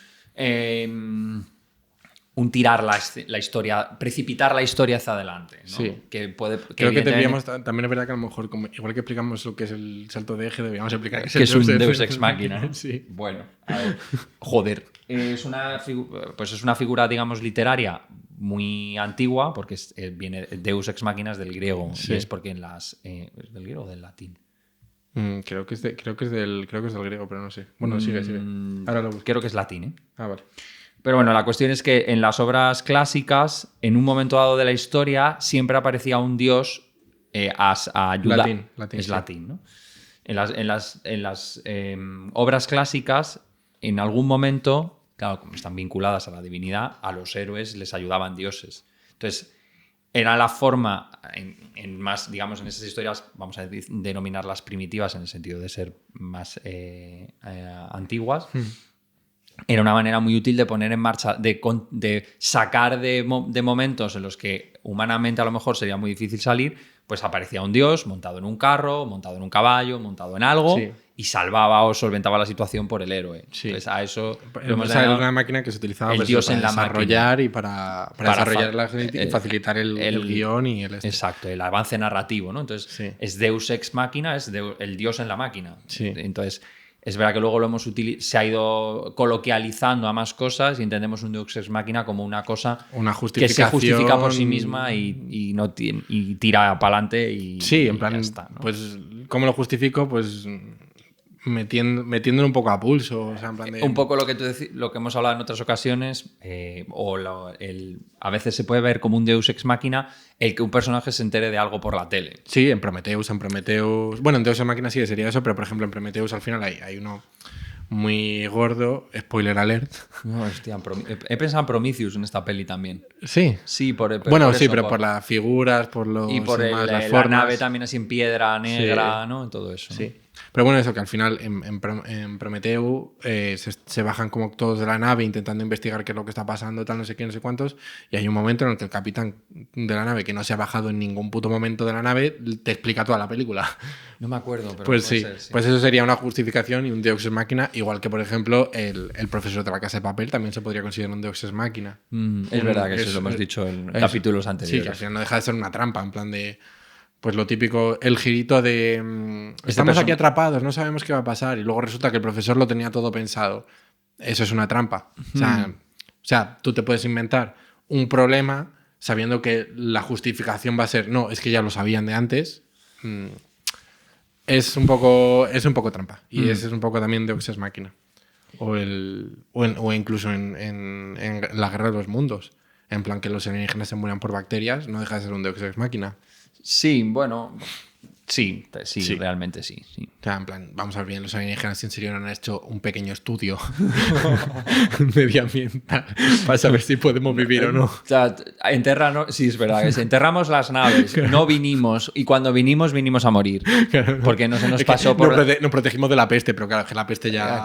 [SPEAKER 3] tirar la historia, precipitar la historia hacia adelante, ¿no?
[SPEAKER 2] Sí.
[SPEAKER 3] Creo
[SPEAKER 2] que deberíamos, también es verdad que a lo mejor, igual que explicamos lo que es el salto de eje, deberíamos explicar
[SPEAKER 3] que es un Deus Ex Machina, ¿no?
[SPEAKER 2] Sí.
[SPEAKER 3] Bueno, a ver, joder. Es una figura, digamos, literaria muy antigua, porque viene Deus Ex Machina es del griego, y es porque ¿es del griego o del latín?
[SPEAKER 2] Creo que es del griego, pero no sé. Bueno, sigue. Ahora lo busco.
[SPEAKER 3] Creo que es latín, ¿eh?
[SPEAKER 2] Ah, vale.
[SPEAKER 3] Pero bueno, la cuestión es que en las obras clásicas, en un momento dado de la historia, siempre aparecía un dios a ayudar.
[SPEAKER 2] Latín,
[SPEAKER 3] es
[SPEAKER 2] sí.
[SPEAKER 3] latín, ¿no? En las obras clásicas, en algún momento, claro, como están vinculadas a la divinidad, a los héroes les ayudaban dioses. Entonces, era la forma, en más, digamos, en esas historias, vamos a denominarlas primitivas en el sentido de ser más antiguas. Era una manera muy útil de poner en marcha, de sacar de momentos en los que humanamente a lo mejor sería muy difícil salir, pues aparecía un dios montado en un carro, montado en un caballo, montado en algo, y salvaba o solventaba la situación por el héroe.
[SPEAKER 2] Sí.
[SPEAKER 3] Entonces a eso...
[SPEAKER 2] Era una máquina que se utilizaba para desarrollar y para desarrollar y facilitar el guión y el...
[SPEAKER 3] Exacto, el avance narrativo, ¿no? Entonces es Deus Ex Machina, es el dios en la máquina.
[SPEAKER 2] Sí.
[SPEAKER 3] Entonces... Es verdad que luego se ha ido coloquializando a más cosas y entendemos un Deus Ex Machina como una cosa que se justifica por sí misma y tira para adelante y
[SPEAKER 2] sí, en plan,
[SPEAKER 3] ya está, ¿no?
[SPEAKER 2] Pues, ¿cómo lo justifico? Pues metiéndolo un poco a pulso. O sea, en plan de...
[SPEAKER 3] Un poco lo que hemos hablado en otras ocasiones, a veces se puede ver como un Deus Ex Machina el que un personaje se entere de algo por la tele.
[SPEAKER 2] Sí, en Prometheus. Bueno, en Deus Ex Machina sí que sería eso, pero por ejemplo en Prometheus al final hay uno muy gordo, spoiler alert.
[SPEAKER 3] No, hostia, he pensado en Prometheus en esta peli también.
[SPEAKER 2] Sí.
[SPEAKER 3] Sí,
[SPEAKER 2] pero por las figuras, por los...
[SPEAKER 3] Y por
[SPEAKER 2] las
[SPEAKER 3] la nave también así en piedra negra, ¿no? Todo eso.
[SPEAKER 2] Sí. Pero bueno, eso que al final en Prometeu se bajan como todos de la nave intentando investigar qué es lo que está pasando, tal, no sé qué, no sé cuántos, y hay un momento en el que el capitán de la nave, que no se ha bajado en ningún puto momento de la nave, te explica toda la película.
[SPEAKER 3] No me acuerdo, pero
[SPEAKER 2] pues sí, pues eso sería una justificación y un Deus Ex Machina, igual que por ejemplo el profesor de La Casa de Papel también se podría considerar un Deus Ex Machina.
[SPEAKER 3] Es verdad que eso lo hemos dicho en capítulos anteriores.
[SPEAKER 2] Sí, que al final no deja de ser una trampa, en plan de... Pues lo típico, el girito de estamos aquí atrapados, no sabemos qué va a pasar, y luego resulta que el profesor lo tenía todo pensado. Eso es una trampa. O sea, tú te puedes inventar un problema sabiendo que la justificación va a ser, no, es que ya lo sabían de antes. es un poco trampa. Y ese es un poco también Deus Ex Machina. O incluso en la Guerra de los Mundos. En plan que los alienígenas se mueran por bacterias, no deja de ser un Deus Ex Machina.
[SPEAKER 3] Sí, bueno... Sí, realmente sí.
[SPEAKER 2] O sea, en plan, vamos a ver bien, los alienígenas en serio han hecho un pequeño estudio medioambiental para saber si podemos vivir o no.
[SPEAKER 3] O sea, sí, es verdad, enterramos las naves, no vinimos, y cuando vinimos a morir. Porque no se nos pasó por...
[SPEAKER 2] Nos protegimos de la peste, pero claro, que la peste ya...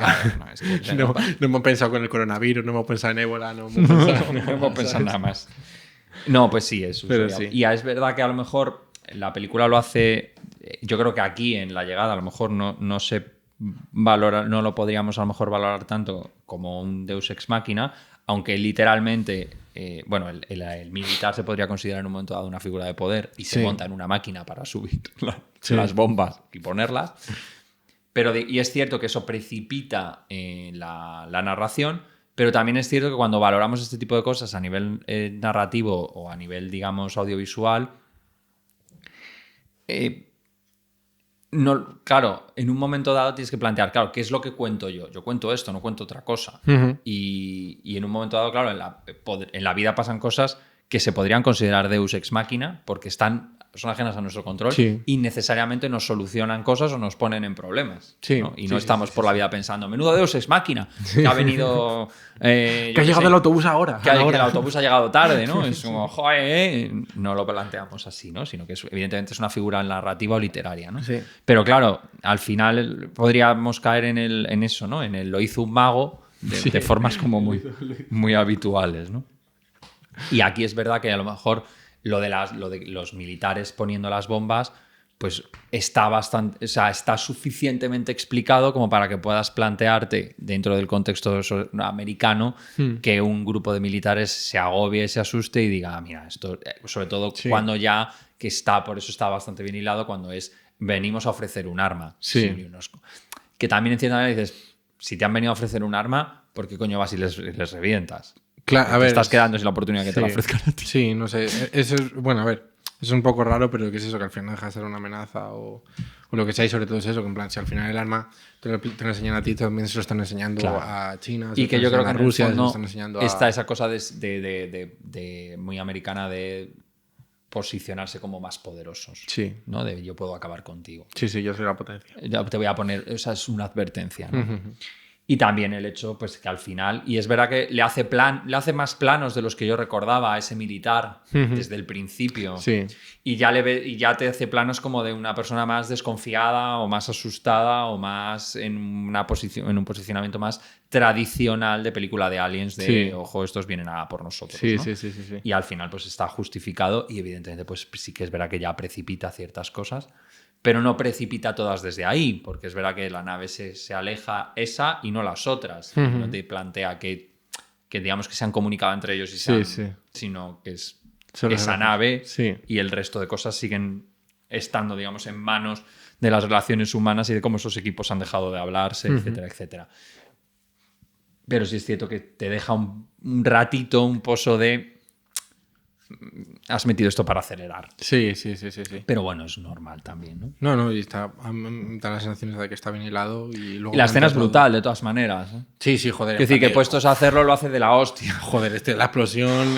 [SPEAKER 2] no hemos pensado con el coronavirus, no hemos pensado en ébola, no
[SPEAKER 3] hemos pensado nada más. No, pues sí, eso.
[SPEAKER 2] Sí.
[SPEAKER 3] Y es verdad que a lo mejor la película lo hace... Yo creo que aquí en La Llegada a lo mejor no se valora, no lo podríamos a lo mejor valorar tanto como un Deus Ex Machina, aunque literalmente, el militar se podría considerar en un momento dado una figura de poder y se monta en una máquina para subir las bombas y ponerlas. Y es cierto que eso precipita la narración, pero también es cierto que cuando valoramos este tipo de cosas a nivel narrativo o a nivel, digamos, audiovisual, no, claro, en un momento dado tienes que plantear, claro, ¿qué es lo que cuento yo? Yo cuento esto, no cuento otra cosa.
[SPEAKER 2] Uh-huh.
[SPEAKER 3] Y en un momento dado, claro, en la vida pasan cosas que se podrían considerar Deus Ex Machina porque son ajenas a nuestro control y necesariamente nos solucionan cosas o nos ponen en problemas. ¿No? Y no estamos por la vida pensando, menudo Deus Ex Machina, que ha venido...
[SPEAKER 2] que ha llegado el autobús ahora.
[SPEAKER 3] Que el autobús ha llegado tarde, ¿no? Es como, joder, no lo planteamos así, ¿no? Sino que evidentemente es una figura narrativa o literaria, ¿no?
[SPEAKER 2] Sí.
[SPEAKER 3] Pero claro, al final podríamos caer en eso, ¿no? En el lo hizo un mago de formas como muy habituales, ¿no? Y aquí es verdad que a lo mejor lo de los militares poniendo las bombas, pues está suficientemente explicado como para que puedas plantearte dentro del contexto americano que un grupo de militares se agobie, se asuste y diga, mira, esto, sobre todo cuando ya por eso está bastante bien hilado, cuando venimos a ofrecer un arma. Que también en cierta manera dices, si te han venido a ofrecer un arma, ¿por qué coño vas y les revientas?
[SPEAKER 2] Claro, a ver,
[SPEAKER 3] estás quedando sin la oportunidad que te la ofrezcan a ti.
[SPEAKER 2] Sí, no sé. Eso es, bueno, a ver, es un poco raro, pero ¿qué es eso? Que al final deja de ser una amenaza o lo que sea, y sobre todo es eso, que en plan, si al final el arma te lo enseñan a ti, también se lo están enseñando a China,
[SPEAKER 3] y que yo creo que
[SPEAKER 2] a Rusia,
[SPEAKER 3] en el fondo
[SPEAKER 2] se lo están enseñando
[SPEAKER 3] está esa cosa de muy americana de posicionarse como más poderosos.
[SPEAKER 2] Sí.
[SPEAKER 3] ¿No? De yo puedo acabar contigo.
[SPEAKER 2] Sí, yo soy la potencia.
[SPEAKER 3] Ya te voy a poner, esa es una advertencia, ¿no?
[SPEAKER 2] Uh-huh.
[SPEAKER 3] Y también el hecho, pues que al final, y es verdad que le hace más planos de los que yo recordaba a ese militar desde el principio.
[SPEAKER 2] Sí.
[SPEAKER 3] Y ya te hace planos como de una persona más desconfiada o más asustada o más en un posicionamiento más tradicional de película de aliens de ojo, estos vienen a por nosotros.
[SPEAKER 2] Sí,
[SPEAKER 3] ¿no?
[SPEAKER 2] sí.
[SPEAKER 3] Y al final pues está justificado y evidentemente pues sí que es verdad que ya precipita ciertas cosas. Pero no precipita todas desde ahí, porque es verdad que la nave se aleja esa y no las otras.
[SPEAKER 2] Uh-huh.
[SPEAKER 3] No te plantea que digamos que se han comunicado entre ellos sino que es esa nave y el resto de cosas siguen estando, digamos, en manos de las relaciones humanas y de cómo esos equipos han dejado de hablarse, etcétera, etcétera. Pero sí es cierto que te deja un ratito, un pozo de... Has metido esto para acelerar.
[SPEAKER 2] Sí.
[SPEAKER 3] Pero bueno, es normal también, ¿no?
[SPEAKER 2] No, y da las sensaciones de que está bien hilado. Y
[SPEAKER 3] la escena es brutal, de todas maneras.
[SPEAKER 2] Sí, joder.
[SPEAKER 3] Es decir, que puestos a hacerlo, lo hace de la hostia.
[SPEAKER 2] Joder, la explosión,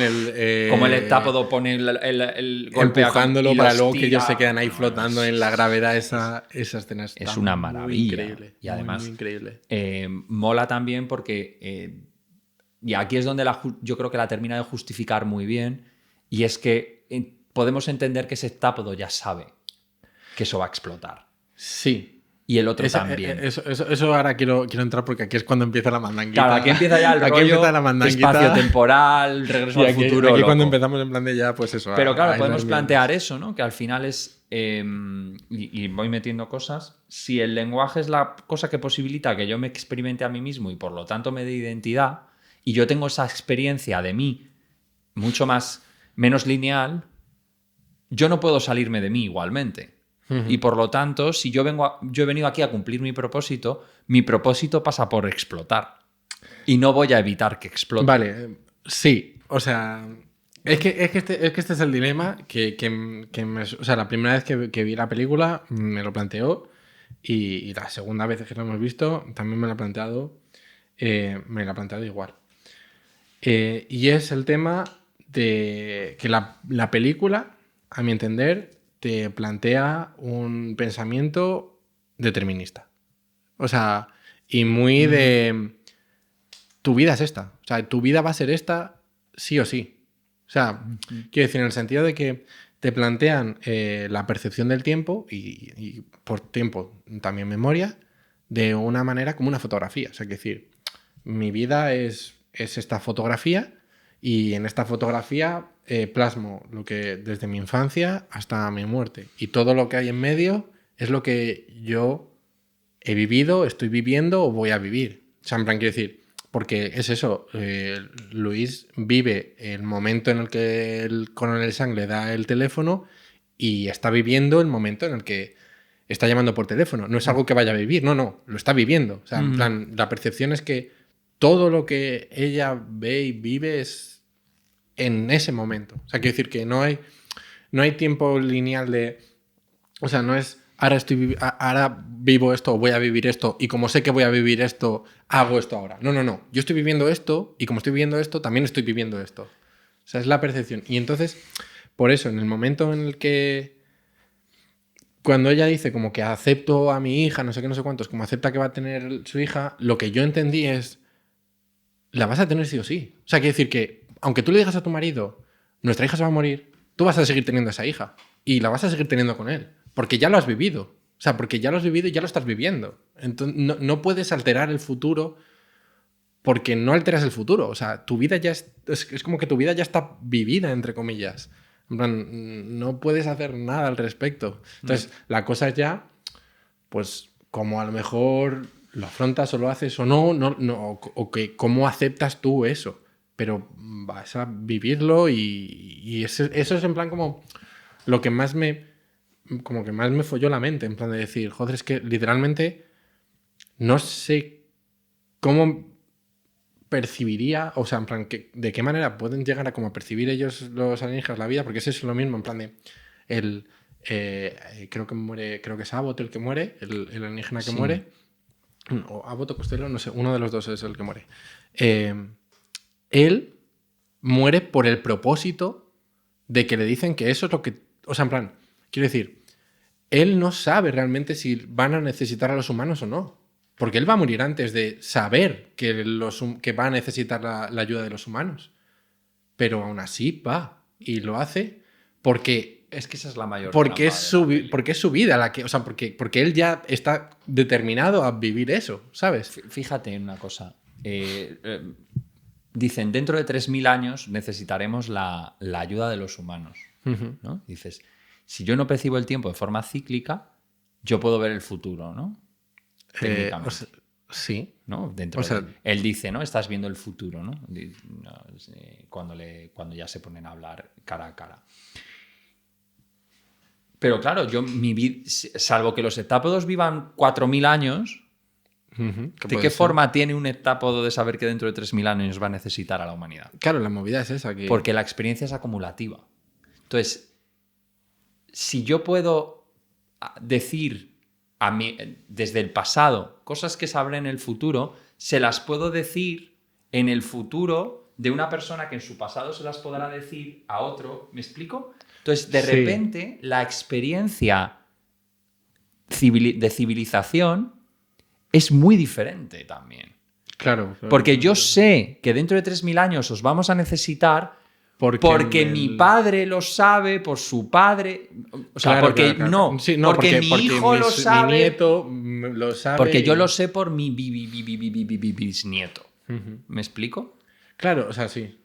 [SPEAKER 3] como el Heptápodo pone el golpe
[SPEAKER 2] empujándolo para luego que ellos se quedan ahí flotando en la gravedad. Esa escena
[SPEAKER 3] es una maravilla.
[SPEAKER 2] Increíble.
[SPEAKER 3] Y además,
[SPEAKER 2] muy increíble.
[SPEAKER 3] Mola también porque... y aquí es donde yo creo que la termina de justificar muy bien. Y es que podemos entender que ese heptápodo ya sabe que eso va a explotar.
[SPEAKER 2] Sí.
[SPEAKER 3] Y el otro también.
[SPEAKER 2] Eso ahora quiero entrar porque aquí es cuando empieza la mandanguita.
[SPEAKER 3] Claro, aquí empieza ya el rollo espacio-temporal, regreso al futuro.
[SPEAKER 2] Aquí cuando empezamos en plan de ya, pues eso.
[SPEAKER 3] Pero claro, podemos plantear eso, ¿no? Que al final es... y voy metiendo cosas. Si el lenguaje es la cosa que posibilita que yo me experimente a mí mismo y por lo tanto me dé identidad, y yo tengo esa experiencia de mí mucho menos lineal, yo no puedo salirme de mí igualmente. Uh-huh. Y por lo tanto, si yo he venido aquí a cumplir mi propósito pasa por explotar. Y no voy a evitar que explote.
[SPEAKER 2] Vale, sí. O sea, es que este es el dilema que o sea, la primera vez que vi la película me lo planteó Y la segunda vez que lo hemos visto, también me la he planteado igual. Y es el tema de que la película, a mi entender, te plantea un pensamiento determinista. O sea, y muy de... Tu vida es esta. O sea, tu vida va a ser esta sí o sí. O sea, quiero decir, en el sentido de que te plantean la percepción del tiempo y por tiempo también memoria de una manera como una fotografía. O sea, quiero decir, mi vida es esta fotografía y en esta fotografía plasmo lo que desde mi infancia hasta mi muerte. Y todo lo que hay en medio es lo que yo he vivido, estoy viviendo o voy a vivir. O sea, en plan, quiero decir, porque es eso, Luis vive el momento en el que el coronel Sang le da el teléfono y está viviendo el momento en el que está llamando por teléfono. No es algo que vaya a vivir, no, lo está viviendo. O sea, en plan, la percepción es que todo lo que ella ve y vive es en ese momento. O sea, quiero decir que no hay tiempo lineal de... O sea, no es... Ahora vivo esto o voy a vivir esto y como sé que voy a vivir esto, hago esto ahora. No. Yo estoy viviendo esto y como estoy viviendo esto, también estoy viviendo esto. O sea, es la percepción. Y entonces, por eso, en el momento en el que... Cuando ella dice como que acepto a mi hija, no sé qué, no sé cuántos, como acepta que va a tener su hija, lo que yo entendí es... La vas a tener sí o sí. O sea, quiere decir que, aunque tú le digas a tu marido, nuestra hija se va a morir, tú vas a seguir teniendo a esa hija. Y la vas a seguir teniendo con él. Porque ya lo has vivido. O sea, porque ya lo has vivido y ya lo estás viviendo. Entonces, no puedes alterar el futuro porque no alteras el futuro. O sea, tu vida ya es como que tu vida ya está vivida, entre comillas. En plan, no puedes hacer nada al respecto. Entonces, la cosa es ya, pues, como a lo mejor lo afrontas o lo haces o no o que cómo aceptas tú eso. Pero vas a vivirlo y eso es en plan como lo que más me folló la mente, en plan de decir, joder, es que literalmente no sé cómo percibiría, o sea, en plan, de qué manera pueden llegar a como percibir ellos los alienígenas la vida, porque es eso lo mismo, en plan de creo que es Abbott el que muere, el alienígena que muere, o Abbott o Costello, no sé, uno de los dos es el que muere. Él muere por el propósito de que le dicen que eso es lo que, o sea, en plan, quiero decir, él no sabe realmente si van a necesitar a los humanos o no. Porque él va a morir antes de saber que va a necesitar la ayuda de los humanos. Pero aún así va y lo hace porque...
[SPEAKER 3] Es que esa es la mayor...
[SPEAKER 2] Porque es su vida la que... O sea, porque él ya está determinado a vivir eso, ¿sabes?
[SPEAKER 3] Fíjate en una cosa. Dicen, dentro de 3.000 años necesitaremos la ayuda de los humanos. ¿No? Dices... Si yo no percibo el tiempo de forma cíclica, yo puedo ver el futuro, ¿no? Técnicamente.
[SPEAKER 2] Sí.
[SPEAKER 3] ¿No? Él dice, ¿no? Estás viendo el futuro, ¿no? Cuando ya se ponen a hablar cara a cara. Pero claro, salvo que los heptápodos vivan 4.000 años, ¿de qué forma tiene un heptápodo de saber que dentro de 3.000 años va a necesitar a la humanidad?
[SPEAKER 2] Claro, la movida es esa.
[SPEAKER 3] Porque la experiencia es acumulativa. Entonces... Si yo puedo decir desde el pasado cosas que sabré en el futuro, se las puedo decir en el futuro de una persona que en su pasado se las podrá decir a otro. ¿Me explico? Entonces, de repente, la experiencia de civilización es muy diferente también.
[SPEAKER 2] Claro.
[SPEAKER 3] Porque yo sé que dentro de 3.000 años os vamos a necesitar... Porque mi padre lo sabe, por su padre... O sea,
[SPEAKER 2] claro,
[SPEAKER 3] porque
[SPEAKER 2] claro.
[SPEAKER 3] no,
[SPEAKER 2] sí, no,
[SPEAKER 3] porque mi hijo lo sabe...
[SPEAKER 2] Mi nieto lo sabe...
[SPEAKER 3] Porque yo lo sé por mi bisnieto. ¿Me explico?
[SPEAKER 2] Claro, o sea, sí.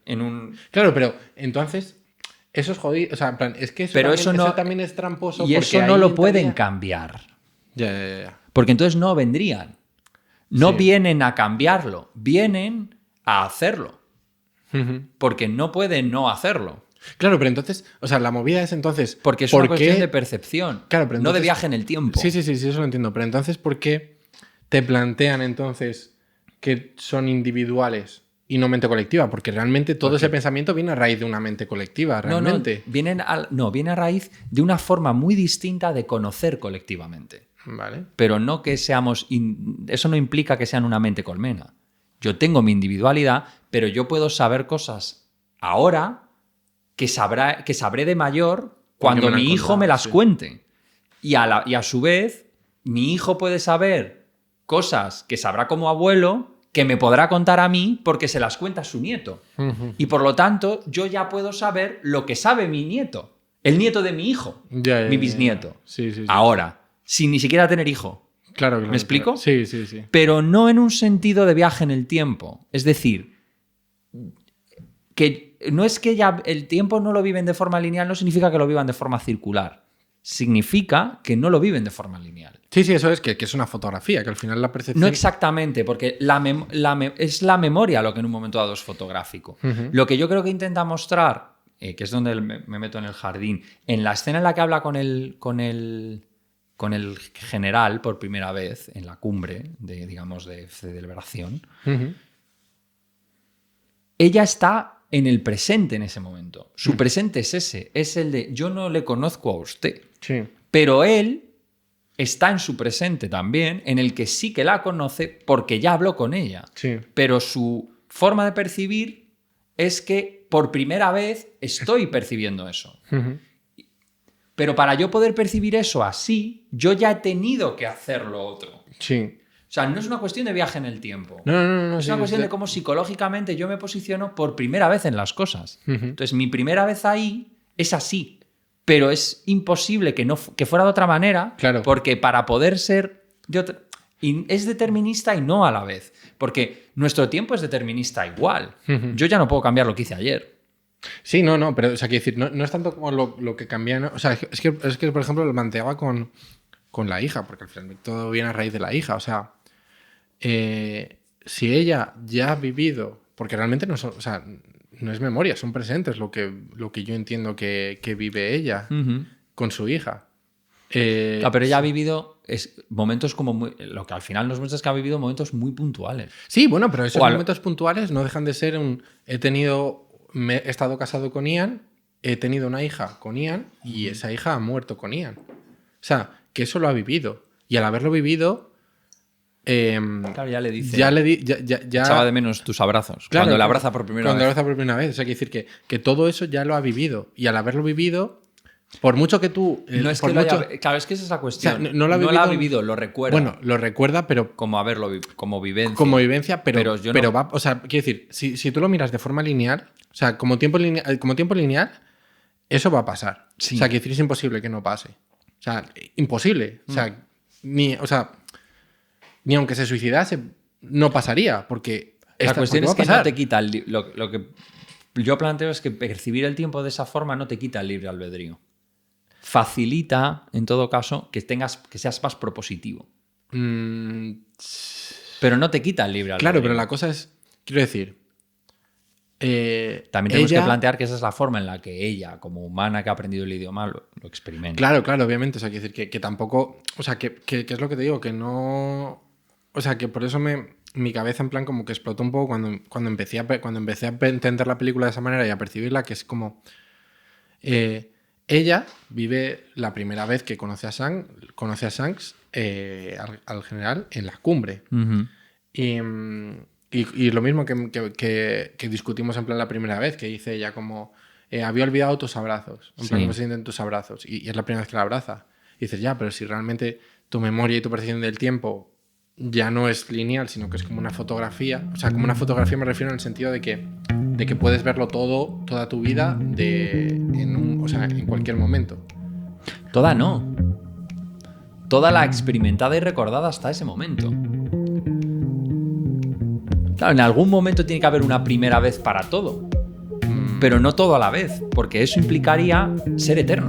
[SPEAKER 3] Claro,
[SPEAKER 2] pero entonces... Eso es jodido. O sea, en plan, es que
[SPEAKER 3] eso
[SPEAKER 2] también es tramposo.
[SPEAKER 3] Y eso no lo pueden cambiar.
[SPEAKER 2] Ya.
[SPEAKER 3] Porque entonces no vendrían. No vienen a cambiarlo. Vienen a hacerlo. Porque no pueden no hacerlo.
[SPEAKER 2] Claro, pero entonces, o sea, la movida es entonces...
[SPEAKER 3] Porque es una cuestión de percepción,
[SPEAKER 2] claro, pero entonces,
[SPEAKER 3] no de viaje en el tiempo.
[SPEAKER 2] Sí, eso lo entiendo. Pero entonces, ¿por qué te plantean entonces que son individuales y no mente colectiva, porque realmente todo ese pensamiento viene a raíz de una mente colectiva, realmente.
[SPEAKER 3] Viene a raíz de una forma muy distinta de conocer colectivamente.
[SPEAKER 2] Vale.
[SPEAKER 3] Pero no que seamos... Eso no implica que sean una mente colmena. Yo tengo mi individualidad, pero yo puedo saber cosas ahora que sabré de mayor cuando mi hijo me las cuente. Y a su vez, mi hijo puede saber cosas que sabrá como abuelo que me podrá contar a mí porque se las cuenta su nieto. Y por lo tanto, yo ya puedo saber lo que sabe mi nieto. El nieto de mi hijo. Mi bisnieto.
[SPEAKER 2] Sí.
[SPEAKER 3] Ahora, sin ni siquiera tener hijo.
[SPEAKER 2] Claro.
[SPEAKER 3] ¿Me explico?
[SPEAKER 2] Sí.
[SPEAKER 3] Pero no en un sentido de viaje en el tiempo. Es decir, que no es que ya el tiempo no lo viven de forma lineal, no significa que lo vivan de forma circular. Significa que no lo viven de forma lineal.
[SPEAKER 2] Sí, eso es que es una fotografía, que al final la percepción...
[SPEAKER 3] No exactamente, porque es la memoria lo que en un momento dado es fotográfico. Lo que yo creo que intenta mostrar, que es donde me meto en el jardín, en la escena en la que habla con el general por primera vez, en la cumbre de celebración, ella está en el presente en ese momento. Su presente es ese, es el de yo no le conozco a usted.
[SPEAKER 2] Sí.
[SPEAKER 3] Pero él está en su presente también, en el que sí que la conoce porque ya habló con ella.
[SPEAKER 2] Sí.
[SPEAKER 3] Pero su forma de percibir es que por primera vez estoy percibiendo eso. Pero para yo poder percibir eso así, yo ya he tenido que hacer lo otro.
[SPEAKER 2] Sí.
[SPEAKER 3] O sea, no es una cuestión de viaje en el tiempo.
[SPEAKER 2] No.
[SPEAKER 3] Es una cuestión de cómo psicológicamente yo me posiciono por primera vez en las cosas. Entonces, mi primera vez ahí es así. Pero es imposible que fuera de otra manera,
[SPEAKER 2] claro.
[SPEAKER 3] Porque para poder ser de otra... Y es determinista y no a la vez. Porque nuestro tiempo es determinista igual. Yo ya no puedo cambiar lo que hice ayer.
[SPEAKER 2] Sí, no, pero o sea, quiero decir, no es tanto como lo que cambia, ¿no? O sea, es que, por ejemplo, lo planteaba con la hija, porque al final todo viene a raíz de la hija. O sea, si ella ya ha vivido, porque realmente no es memoria, son presentes lo que yo entiendo que vive ella con su hija.
[SPEAKER 3] Pero ella ha vivido momentos como lo que al final nos muestra es que ha vivido momentos muy puntuales.
[SPEAKER 2] Sí, bueno, pero esos momentos puntuales no dejan de ser he estado casado con Ian, he tenido una hija con Ian y esa hija ha muerto con Ian. O sea, que eso lo ha vivido. Y al haberlo vivido...
[SPEAKER 3] claro, ya le dice.
[SPEAKER 2] Ya
[SPEAKER 3] echaba de menos tus abrazos.
[SPEAKER 2] Claro,
[SPEAKER 3] cuando la abraza por primera vez.
[SPEAKER 2] Cuando la abraza por primera vez. O sea, quiere decir que todo eso ya lo ha vivido. Y al haberlo vivido, por mucho que tú...
[SPEAKER 3] No es que claro, es que esa es la cuestión.
[SPEAKER 2] O sea, no lo ha vivido,
[SPEAKER 3] lo recuerda.
[SPEAKER 2] Bueno, lo recuerda, pero...
[SPEAKER 3] Como vivencia.
[SPEAKER 2] Como vivencia, pero
[SPEAKER 3] yo no.
[SPEAKER 2] va... O sea, quiero decir, si tú lo miras de forma lineal, o sea, como tiempo lineal, eso va a pasar.
[SPEAKER 3] Sí.
[SPEAKER 2] O sea, quiero decir, es imposible que no pase. O sea, imposible. O sea, ni aunque se suicidase, no pasaría, porque...
[SPEAKER 3] La cuestión es que no te quita lo que yo planteo es que percibir el tiempo de esa forma no te quita el libre albedrío. Facilita, en todo caso, que seas más propositivo. Pero no te quita el libre albedrío.
[SPEAKER 2] Claro, pero la cosa es... Quiero decir...
[SPEAKER 3] También tenemos que plantear que esa es la forma en la que ella, como humana que ha aprendido el idioma, lo experimenta.
[SPEAKER 2] Claro, obviamente. O sea, quiero decir que tampoco... O sea, que es lo que te digo, que no... O sea, que por eso mi cabeza en plan como que explotó un poco cuando empecé a entender la película de esa manera y a percibirla, que es como... ella vive la primera vez que conoce a Shanks al general en la cumbre. Y lo mismo que discutimos en plan la primera vez, que dice ella como... había olvidado tus abrazos. En plan, no se sienten tus abrazos. Y es la primera vez que la abraza. Y dices, ya, pero si realmente tu memoria y tu percepción del tiempo ya no es lineal, sino que es como una fotografía. O sea, como una fotografía me refiero en el sentido de que puedes verlo todo, toda tu vida, en cualquier momento.
[SPEAKER 3] Toda no. Toda la experimentada y recordada hasta ese momento. Claro, en algún momento tiene que haber una primera vez para todo. Pero no todo a la vez, porque eso implicaría ser eterno.